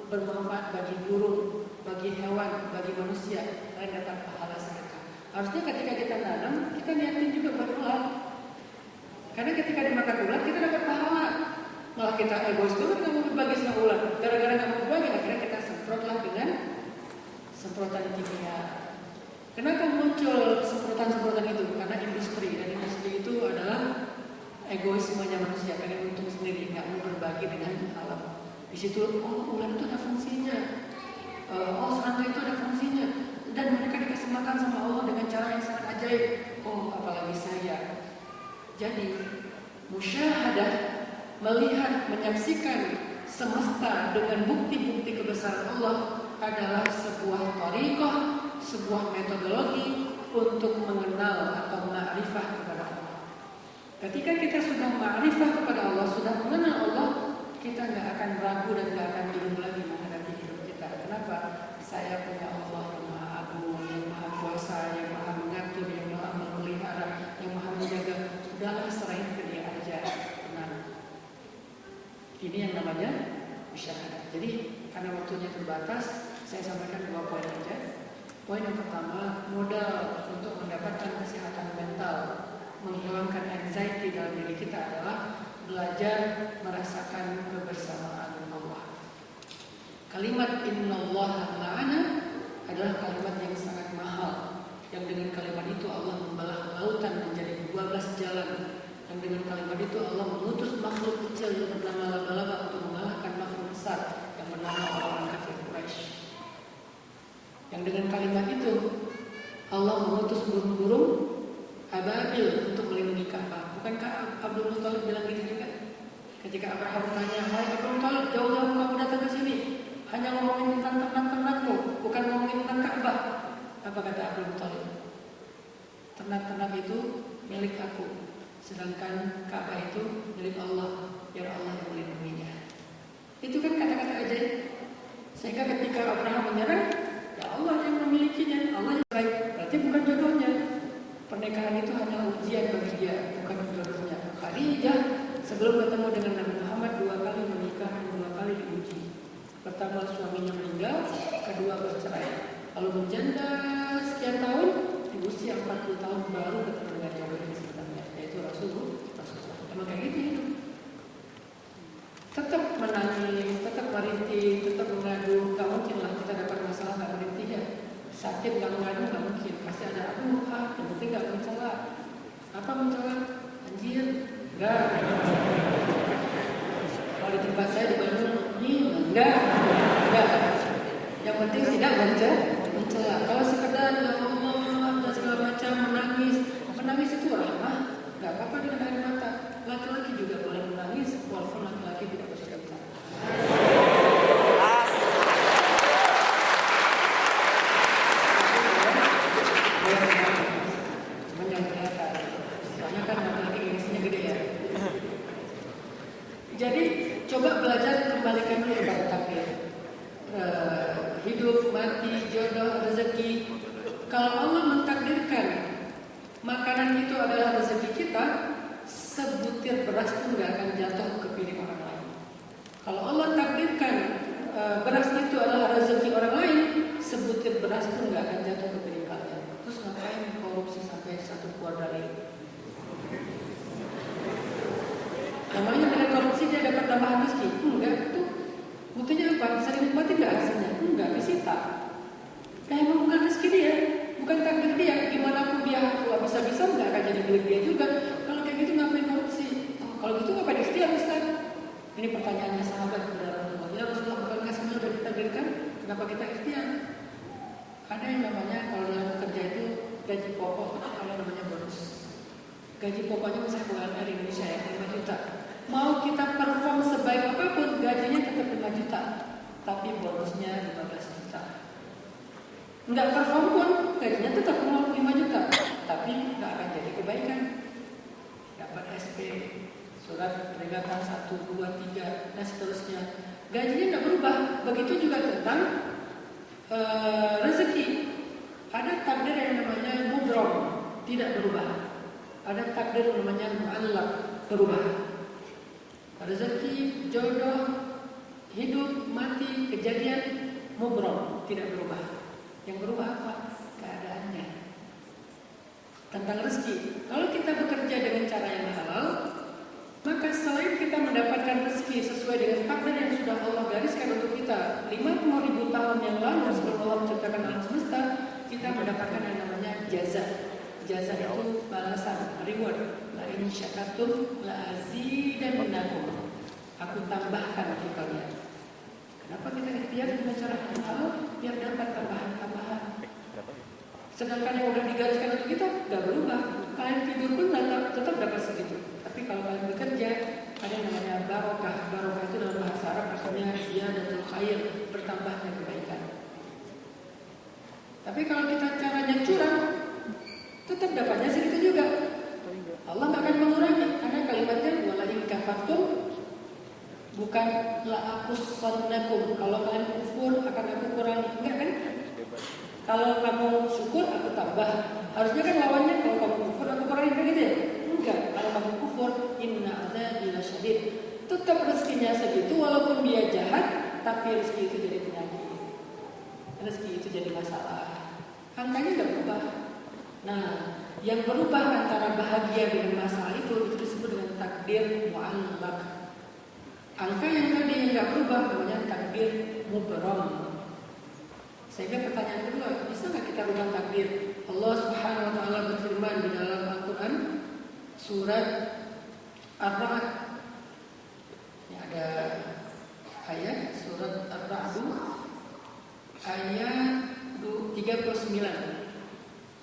bermanfaat bagi burung, bagi hewan, bagi manusia, kalian dapat pahala sedekah. Harusnya ketika kita nanam, kita niatin juga buat ulat. Karena ketika dimakan ulat kita dapat pahala. Malah kita egois banget nggak mau berbagi sama ulat. Gara-gara nggak mau berbagi, akhirnya kita semprotlah dengan semprotan kimia. Kenapa muncul semprotan-semprotan itu? Karena industri, dan industri itu adalah egoismenya manusia, pengen untung sendiri, nggak mau berbagi dengan alam. Di situ, oh ulat itu ada fungsinya, oh serangga itu ada fungsinya, dan mereka dikasih makan sama Allah dengan cara yang sangat ajaib. Oh apalagi saya. Jadi musyahadah, melihat, menyaksikan semesta dengan bukti-bukti kebesaran Allah adalah sebuah thariqah, sebuah metodologi untuk mengenal atau ma'rifah kepada Allah. Ketika kita sudah ma'rifah kepada Allah, sudah mengenal Allah, kita nggak akan ragu dan nggak akan bingung lagi menghadapi hidup kita. Kenapa? Saya punya Allah yang maha agung, yang maha kuasa, yang maha mengatur, yang maha memelihara, yang maha menjaga. Udahlah, serahin ke Dia aja. Ini yang namanya musyahadah. Jadi karena waktunya terbatas, saya sampaikan 2 poin aja. Poin yang pertama, modal untuk mendapatkan kesehatan mental, menghilangkan anxiety dalam diri kita adalah belajar merasakan kebersamaan Allah. Kalimat innallaha ma'ana adalah kalimat yang sangat mahal, yang dengan kalimat itu Allah membelah lautan menjadi 12 jalan. Dan dengan kalimat itu Allah mengutus makhluk kecil yang bernama laba-laba untuk mengalahkan makhluk besar yang bernama orang kafir Quraisy. Yang dengan kalimat itu Allah mengutus burung-burung ababil untuk melindungi Ka'bah. Bukankah Abdul Muthalib bilang gitu juga? Ketika Abraham bertanya, "Hai Abdul Muthalib, jauh-jauh kamu datang ke sini, hanya ngomongin tentang ternak-ternakmu, bukan ngomongin tentang Ka'bah." Apa kata Abdul Muthalib? "Ternak-ternak itu milik aku, sedangkan Ka'bah itu milik Allah, biar Allah yang melindunginya." Itu kan kata-kata ajaib. Sehingga ketika Abraham menyerang, ya Allah yang memilikinya, Allah yang baik. Berarti bukan jodohnya. Pernikahan itu hanya ujian bagi dia, bukan jodohnya. Khadijah sebelum bertemu dengan Nabi Muhammad 2 kali menikah dan 2 kali diuji. Pertama suaminya meninggal, kedua bercerai. Lalu menjanda sekian tahun, di usia 40 tahun baru bertemu dengan jodoh yang sebenarnya, yaitu Rasulullah. Cuma kayak gitu hidup. Tetap menangis, tetap merintih, tetap mengadu. Gak mungkin lah kita dapat masalah gak merintih ya. Sakit gak mengadu gak mungkin. Pasti ada yang penting gak mencela. Apa mencela? Anjir, enggak. Kalau di tempat saya di Bandung, enggak. Yang penting tidak mencela. Kalau sekedar ya Allah dan segala macam menangis itu rahmah. Enggak apa-apa dengan air mata. Laki-laki juga boleh menangis walaupun laki-laki tidak bercerita. Cuman yang kelihatan. Soalnya kan laki-laki gengsinya gede ya. Jadi coba belajar kembalikan dulu kepada takdir. Hidup, mati, jodoh, rezeki. Kalau Allah mentakdirkan makanan itu adalah rezeki kita, sebutir beras pun gak akan jatuh ke piring orang lain. Kalau Allah takdirkan beras itu adalah rezeki orang lain, sebutir beras pun gak akan jatuh ke piring kalian. Terus ngapain korupsi sampai 1 kuadrili? Namanya dengan korupsi dia dapat tambahan rezeki? Enggak, itu buktinya apa? Bisa dinikmati nggak hasilnya? Enggak, disita. Nah emang bukan rezeki dia, bukan takdir dia. Gimana pun dia bisa-bisa nggak akan jadi milik dia juga. Kalau kayak gitu ngapain korupsi? Oh, kalau gitu ngapain ikhtiar Ustaz? Ini pertanyaannya sahabat kepada Rasulullah. Ya Rasulullah, bukankah semua sudah ditakdirkan? Kenapa kita ikhtiar? Ada yang namanya kalau dalam kerja itu gaji pokok, ada yang namanya bonus. Gaji pokoknya misalnya UMR Indonesia ya 5 juta. Mau kita perform sebaik apapun, gajinya tetap 5 juta, tapi bonusnya 15 juta. Nggak perform pun, gajinya tetap 5 juta, tapi nggak akan jadi kebaikan. Dapat SP, surat peringatan 1, 2, 3, dan seterusnya. Gajinya nggak berubah. Begitu juga tentang rezeki. Ada takdir yang namanya mubrom, tidak berubah. Ada takdir yang namanya mu'allaq, berubah. Rezeki, jodoh, hidup, mati, kejadian, mubrom, tidak berubah. Yang berubah apa? Keadaannya. Tentang rezeki, kalau kita bekerja dengan cara yang halal, maka selain kita mendapatkan rezeki sesuai dengan takdir yang sudah Allah gariskan untuk kita 50.000 tahun yang lalu sebelum Allah menciptakan alam semesta, kita mendapatkan yang namanya jaza. Jaza itu balasan, reward. La in syakartum la azidannakum. Aku tambahkan untuk kalian. Kenapa kita ikhtiar dengan cara halal? Biar dapat tambahan-tambahan. Sedangkan yang udah digariskan untuk kita gak berubah. Kalian tidur pun tetap dapat segitu. Tapi kalau kalian bekerja, ada yang namanya barokah. Barokah itu dalam bahasa Arab artinya ziyadatul khair, bertambahnya kebaikan. Tapi kalau kita caranya curang, tetap dapatnya segitu juga. Allah gak akan mengurangi, karena kalimatnya wala in kafartum, bukan la aqussannakum. Kalau kalian kufur akan aku kurangi, enggak kan? Kalau kamu syukur aku tambah. Harusnya kan lawannya kalau kamu kufur aku kurangi, begitu ya? Enggak. Kalau kamu kufur, inna adzabi lasyadid. Tetap rezekinya segitu walaupun dia jahat, tapi rezeki itu jadi penyakit. Rezeki itu jadi masalah. Angkanya enggak berubah. Nah, yang berubah antara bahagia dengan masalah itu disebut dengan takdir mu'allaq. Angka yang tadi yang nggak berubah namanya takdir mubrom. Sehingga pertanyaan kedua, bisa nggak kita rubah takdir? Allah Subhanahu Wa Taala berfirman di dalam Al-Quran surat Ar-Ra'd. Ini ada ayat surat Ar-Ra'd ayat 39.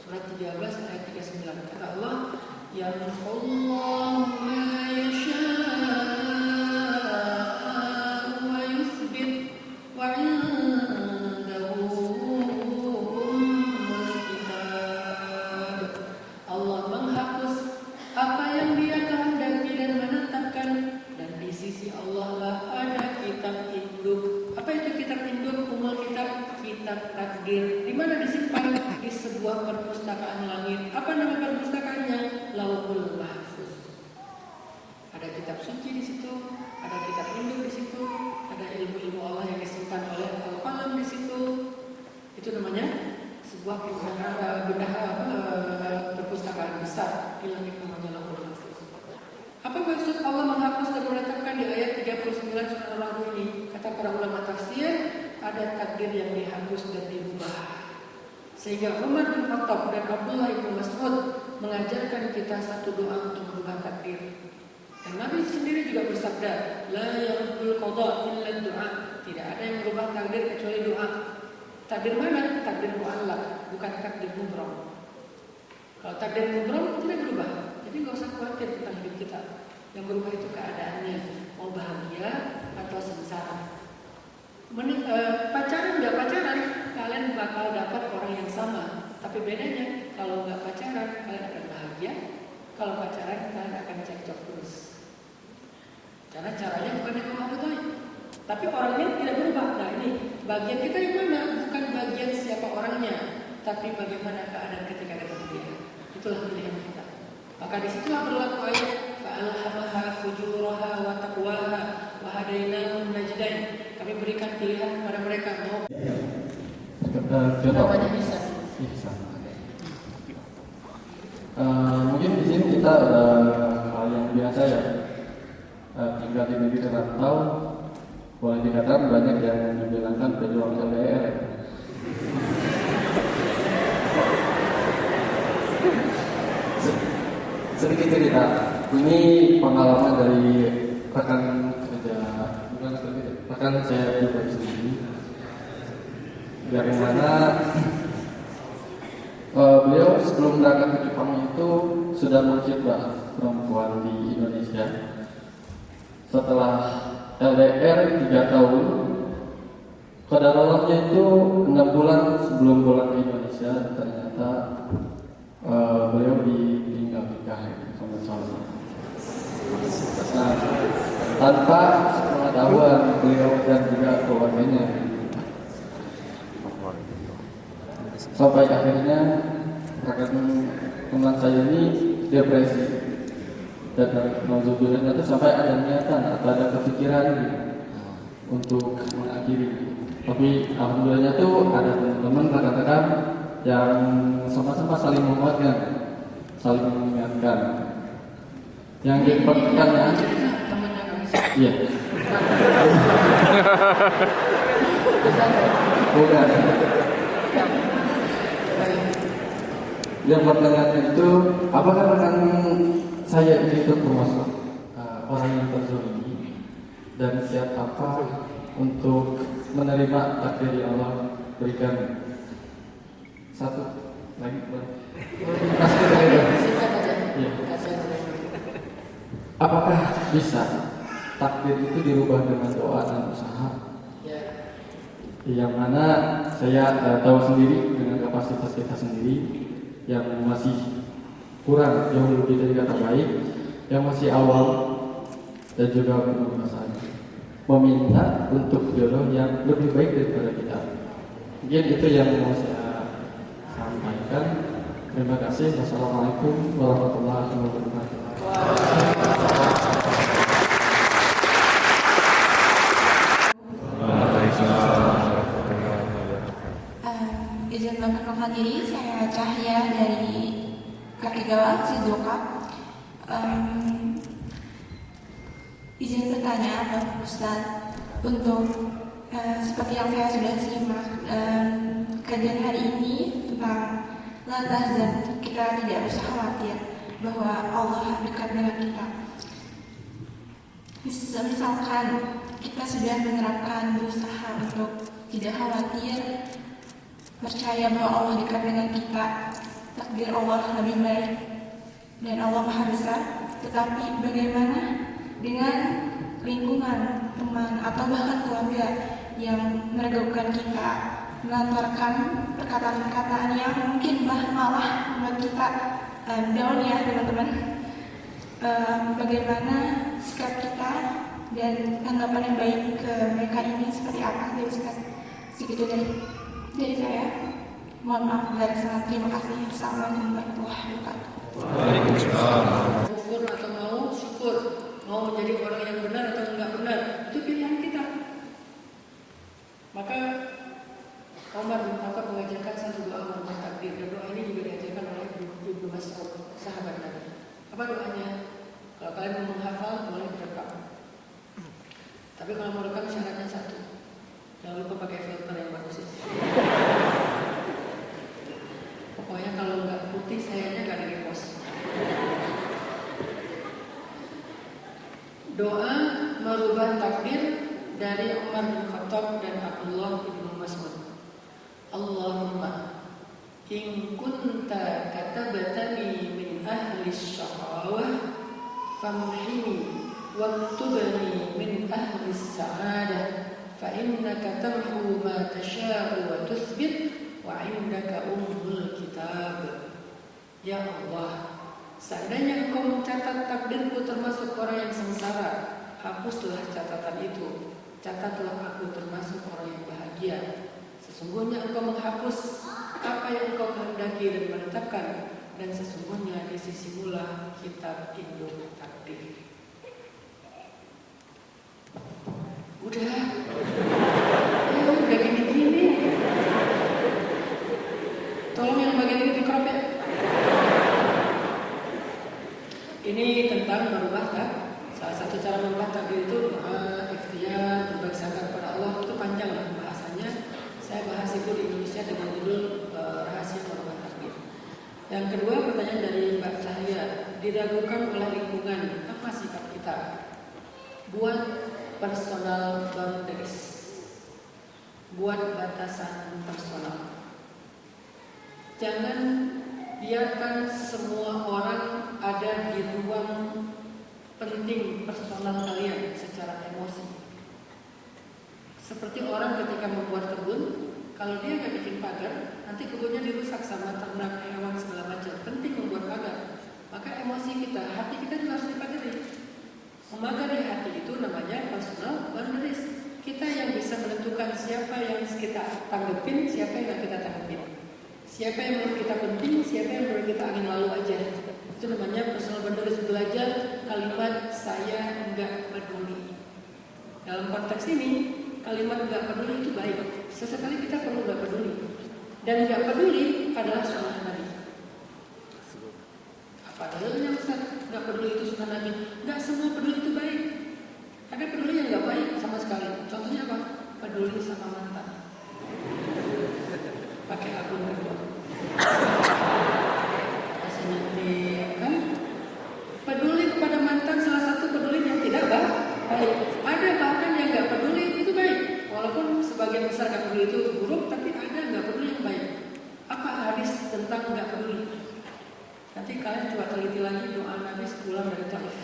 Surat 13 ayat 39. Kata Allah, ya Allah ma yasha' wa yuthbit wa 'indahu ummul kitab. Allah menghapus apa yang Dia kehendaki dan menetapkan, dan di sisi Allah lah ada kitab induk. Apa itu kitab induk? Ummul kitab, kitab takdir. Di mana disimpan? Di sebuah perpustakaan langit. Apa nama perpustakaannya? Lauhul Mahfuz. Ada kitab suci di situ, ada kitab induk di situ, ada ilmu-ilmu Allah yang disimpan oleh Al-Qalam di situ. Itu namanya sebuah perpustakaan besar di langit namanya Lauhul Mahfuz. Apa maksud kesimpulan surah Al-A'raf ini, kata para ulama tafsir, ada takdir yang dihapus dan dirubah. Sehingga Umar bin Khattab dan Abdullah bin Mas'ud mengajarkan kita satu doa untuk merubah takdir. Dan Nabi sendiri juga bersabda, la yarudul qada illa doa. Tidak ada yang merubah takdir kecuali doa. Takdir mana? Takdir mu'allaq, bukan takdir mubram. Kalau takdir mubram tidak berubah. Jadi nggak usah khawatir tentang hidup kita. Yang berubah itu keadaannya, mau bahagia atau sengsara. Pacaran nggak pacaran, kalian bakal dapat orang yang sama. Tapi bedanya, kalau nggak pacaran, kalian akan bahagia. Kalau pacaran, kalian akan cekcok terus. Karena caranya bukan yang Allah, tapi orangnya tidak berubah. Nah ini bagian kita yang mana? Bukan bagian siapa orangnya, tapi bagaimana keadaan ketika ketemu dia. Itulah pilihan kita. Maka disitulah berlaku ayat fa'alhamaha fujuraha wa taqwaha wa hadainahum najdain. Kami berikan pilihan kepada mereka mau. Namanya Ihsan. Mungkin di sini kita ada hal yang biasa ya. Tinggal di negeri rantau, boleh dikatakan banyak yang dibilangkan pejuang LDR. Sedikit cerita, ini pengalaman dari rekan kerja, bukan rekan saya pribadi sendiri, dari mana beliau sebelum berangkat ke Jepang itu sudah mengkhidbah perempuan di Indonesia. Setelah LDR 3 tahun, qadarallahnya itu 6 bulan sebelum pulang ke Indonesia, ternyata beliau ditinggal nikah sama suami. Nah, tanpa sepengetahuan beliau dan juga keluarganya, sampai akhirnya rekan teman saya ini depresi. Dan nauzubillah itu sampai ada niatan atau ada kepikiran untuk mengakhiri. Tapi alhamdulillahnya tuh ada teman-teman rekan-rekan yang sama-sama saling menguatkan, saling mengingatkan. Yang diperlukan iya. Bukan. Yang pertanyaannya itu, apakah rekan saya ini termasuk orang yang terzalimi dan siap apa untuk menerima takdir yang Allah berikan? Satu lagi masih ya. Apakah bisa takdir itu dirubah dengan doa dan usaha? Yang mana saya tahu sendiri dengan kapasitas kita sendiri yang masih kurang jauh lebih dari kata baik, yang masih awal dan juga penuh perasaan, meminta untuk jodoh yang lebih baik daripada kita. Mungkin itu yang mau saya sampaikan. Terima kasih. Wassalamualaikum warahmatullahi wabarakatuh. Izin memperkenalkan diri, saya Cahya dari Kaki Gawang Sidulkap. Izin bertanya Bapak Ustaz, untuk seperti yang saya sudah simak kajian hari ini tentang la tahzan, kita tidak usah khawatir bahwa Allah dekat dengan kita. Misalkan kita sudah menerapkan berusaha untuk tidak khawatir, percaya bahwa Allah dekat dengan kita, takdir Allah lebih baik dan Allah Maha Besar. Tetapi bagaimana dengan lingkungan, teman atau bahkan keluarga yang meragukan kita, melantarkan perkataan-perkataan yang mungkin malah membuat kita down ya teman-teman. Bagaimana sikap kita dan tanggapan yang baik ke mereka ini seperti apa ya Ustaz? Segitu dari saya. Mohon maaf dari sana. Terima kasih. Assalamualaikum warahmatullahi wabarakatuh. Waalaikumsalam. Kufur atau mau syukur, mau menjadi orang yang benar atau enggak benar, itu pilihan kita. Maka Umar bin Khattab mengajarkan satu doa merubah takdir, dan doa ini juga diajarkan oleh Ibnu Mas'ud, sahabat Nabi. Apa doanya? Kalau kalian mau menghafal, boleh direkam. Tapi kalau mau rekam syaratnya satu, jangan lupa pakai filter yang bagus itu. Pokoknya kalau nggak putih sayanya nggak ada repost. Doa merubah takdir dari Umar bin Khattab dan Abdullah bin Mas'ud. Allahumma in kunta katabatani min ahli syaqawah famhini waktubani min ahli sa'adah fa innaka tamhu ma tasha'u wa tuthbit wa indaka ummul kitab. Ya Allah, seandainya Engkau mencatat takdirku termasuk orang yang sengsara, hapuslah catatan itu. Catatlah aku termasuk orang yang bahagia. Sesungguhnya Engkau menghapus apa yang Engkau kehendaki dan menetapkan, dan sesungguhnya di sisimulah kitab induk takdir. Udah gini-gini. Tolong yang bagian ini dikrop ya. Ini tentang merubah tak. Salah satu cara merubah takdir itu ikhtiar, berbagi sangka kepada Allah. Itu panjang lah bahasanya. Saya bahas itu di Indonesia dengan judul rahasia merubah takdir. Yang kedua, pertanyaan dari Mbak Cahaya, diragukan oleh lingkungan, apa sikap kita? Buat personal boundaries, buat batasan personal. Jangan biarkan semua orang ada di ruang penting personal kalian secara emosi. Seperti orang ketika membuat kebun, kalau dia nggak bikin pagar, nanti kebunnya dirusak sama ternak, hewan segala macam. Penting membuat pagar. Maka emosi kita, hati kita juga harus dipagari. Memagari hati itu namanya personal boundaries. Kita yang bisa menentukan siapa yang kita tanggepin, siapa yang nggak kita tanggepin. Siapa yang menurut kita penting, siapa yang menurut kita angin lalu aja. Itu namanya personal boundaries. Belajar kalimat saya enggak peduli. Dalam konteks ini, kalimat enggak peduli itu baik. Sesekali kita perlu enggak peduli. Dan enggak peduli adalah sunnah Nabi. Apa dalilnya Ustaz? Enggak peduli itu sunnah Nabi. Enggak semua peduli itu baik. Ada peduli yang enggak baik sama sekali. Contohnya apa? Peduli sama mantan. Pakai akun kedua. Rasanya kan? Peduli kepada mantan salah satu peduli yang tidak baik. Ada bahkan yang nggak peduli itu baik. Walaupun sebagian besar nggak peduli itu buruk, tapi ada nggak peduli yang baik. Apa hadis tentang nggak peduli? Nanti kalian coba teliti lagi doa Nabi sepulang dari Taif.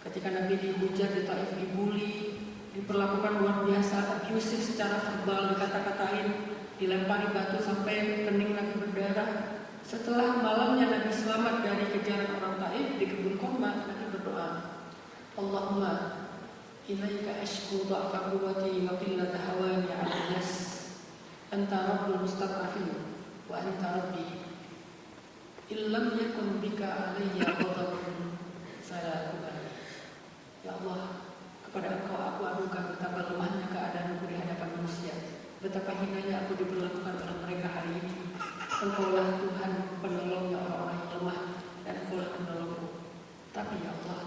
Ketika Nabi dihujat di Taif, dibully, diperlakukan luar biasa, abusive secara verbal, dikata-katain, dilempari batu sampai kening Nabi berdarah. Setelah malamnya Nabi selamat dari kejaran orang Taif di kebun kurma, Nabi berdoa, Allahumma ilaika ashku dha'fa quwwati wa qillata hawani 'ala nas anta rabbul mustad'afin wa anta rabbi illam yakun bika alayya ghadabun fala ubali. Ya Allah, kepada Engkau aku adukan betapa lemahnya keadaanku di hadapan manusia, betapa hinanya aku diperlakukan oleh mereka hari ini. Engkaulah Tuhan penolongnya orang-orang yang lemah, dan Engkaulah penolongku. Tapi ya Allah,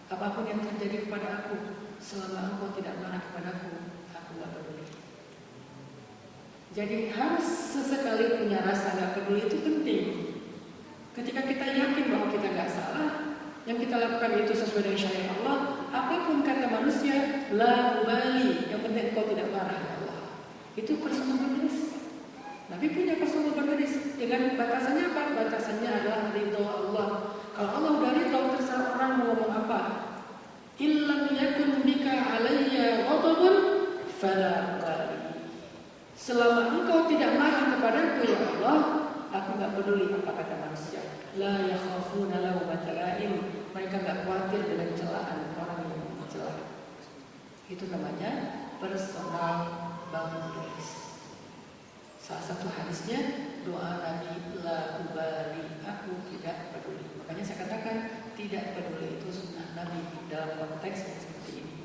apapun yang terjadi kepada aku, selama Engkau tidak marah kepadaku, aku gak peduli. Jadi harus sesekali punya rasa gak peduli itu penting. Ketika kita yakin bahwa kita gak salah, yang kita lakukan itu sesuai dengan syariat Allah, apapun kata manusia, la ubali, yang penting Engkau tidak marah ya Allah. Itu personal boundaries. Nabi punya personal boundaries. Dengan batasannya apa? Batasannya adalah ridho Allah. Kalau Allah udah ridho, terserah orang mau ngomong apa. Illam yakun bika alayya ghadabun fala ubali. Selama Engkau tidak marah kepadaku ya Allah, aku gak peduli apa kata manusia. La yakhafuna lawmata la'im. Mereka gak khawatir dengan celaan orang yang mencela. Itu namanya personal boundaries. Salah satu hadisnya doa Nabi la ubali, aku tidak peduli. Makanya saya katakan tidak peduli itu sunnah Nabi dalam konteks yang seperti ini.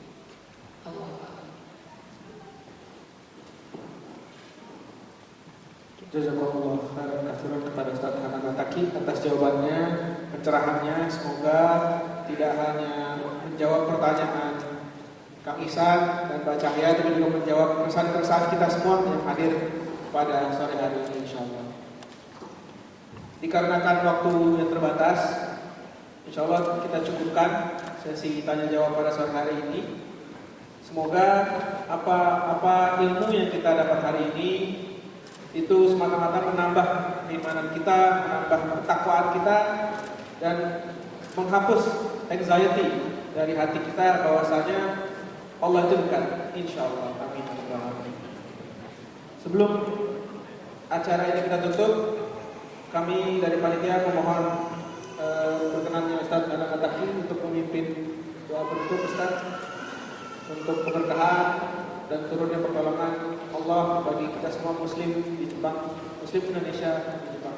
Allahu a'lam. Jazakallahu khairan katsiran kepada Ustaz Hanan Ataki atas jawabannya, pencerahannya. Semoga tidak hanya menjawab pertanyaan Kang Ihsan dan Mbak Cahya juga menjawab keresahan-keresahan kita semua yang hadir pada sore hari ini insyaallah. Dikarenakan waktu yang terbatas, insyaallah kita cukupkan sesi tanya jawab pada sore hari ini. Semoga apa ilmu yang kita dapat hari ini itu semata-mata menambah keimanan kita, menambah ketakwaan kita, dan menghapus anxiety dari hati kita bahwasanya Allah itu dekat, insyaallah. Amin. Sebelum acara ini kita tutup, kami dari panitia memohon berkenannya Ustaz Anang Atakin untuk memimpin doa penutup Ustaz, untuk keberkahan dan turunnya pertolongan Allah bagi kita semua Muslim di Jepang, Muslim Indonesia di Jepang.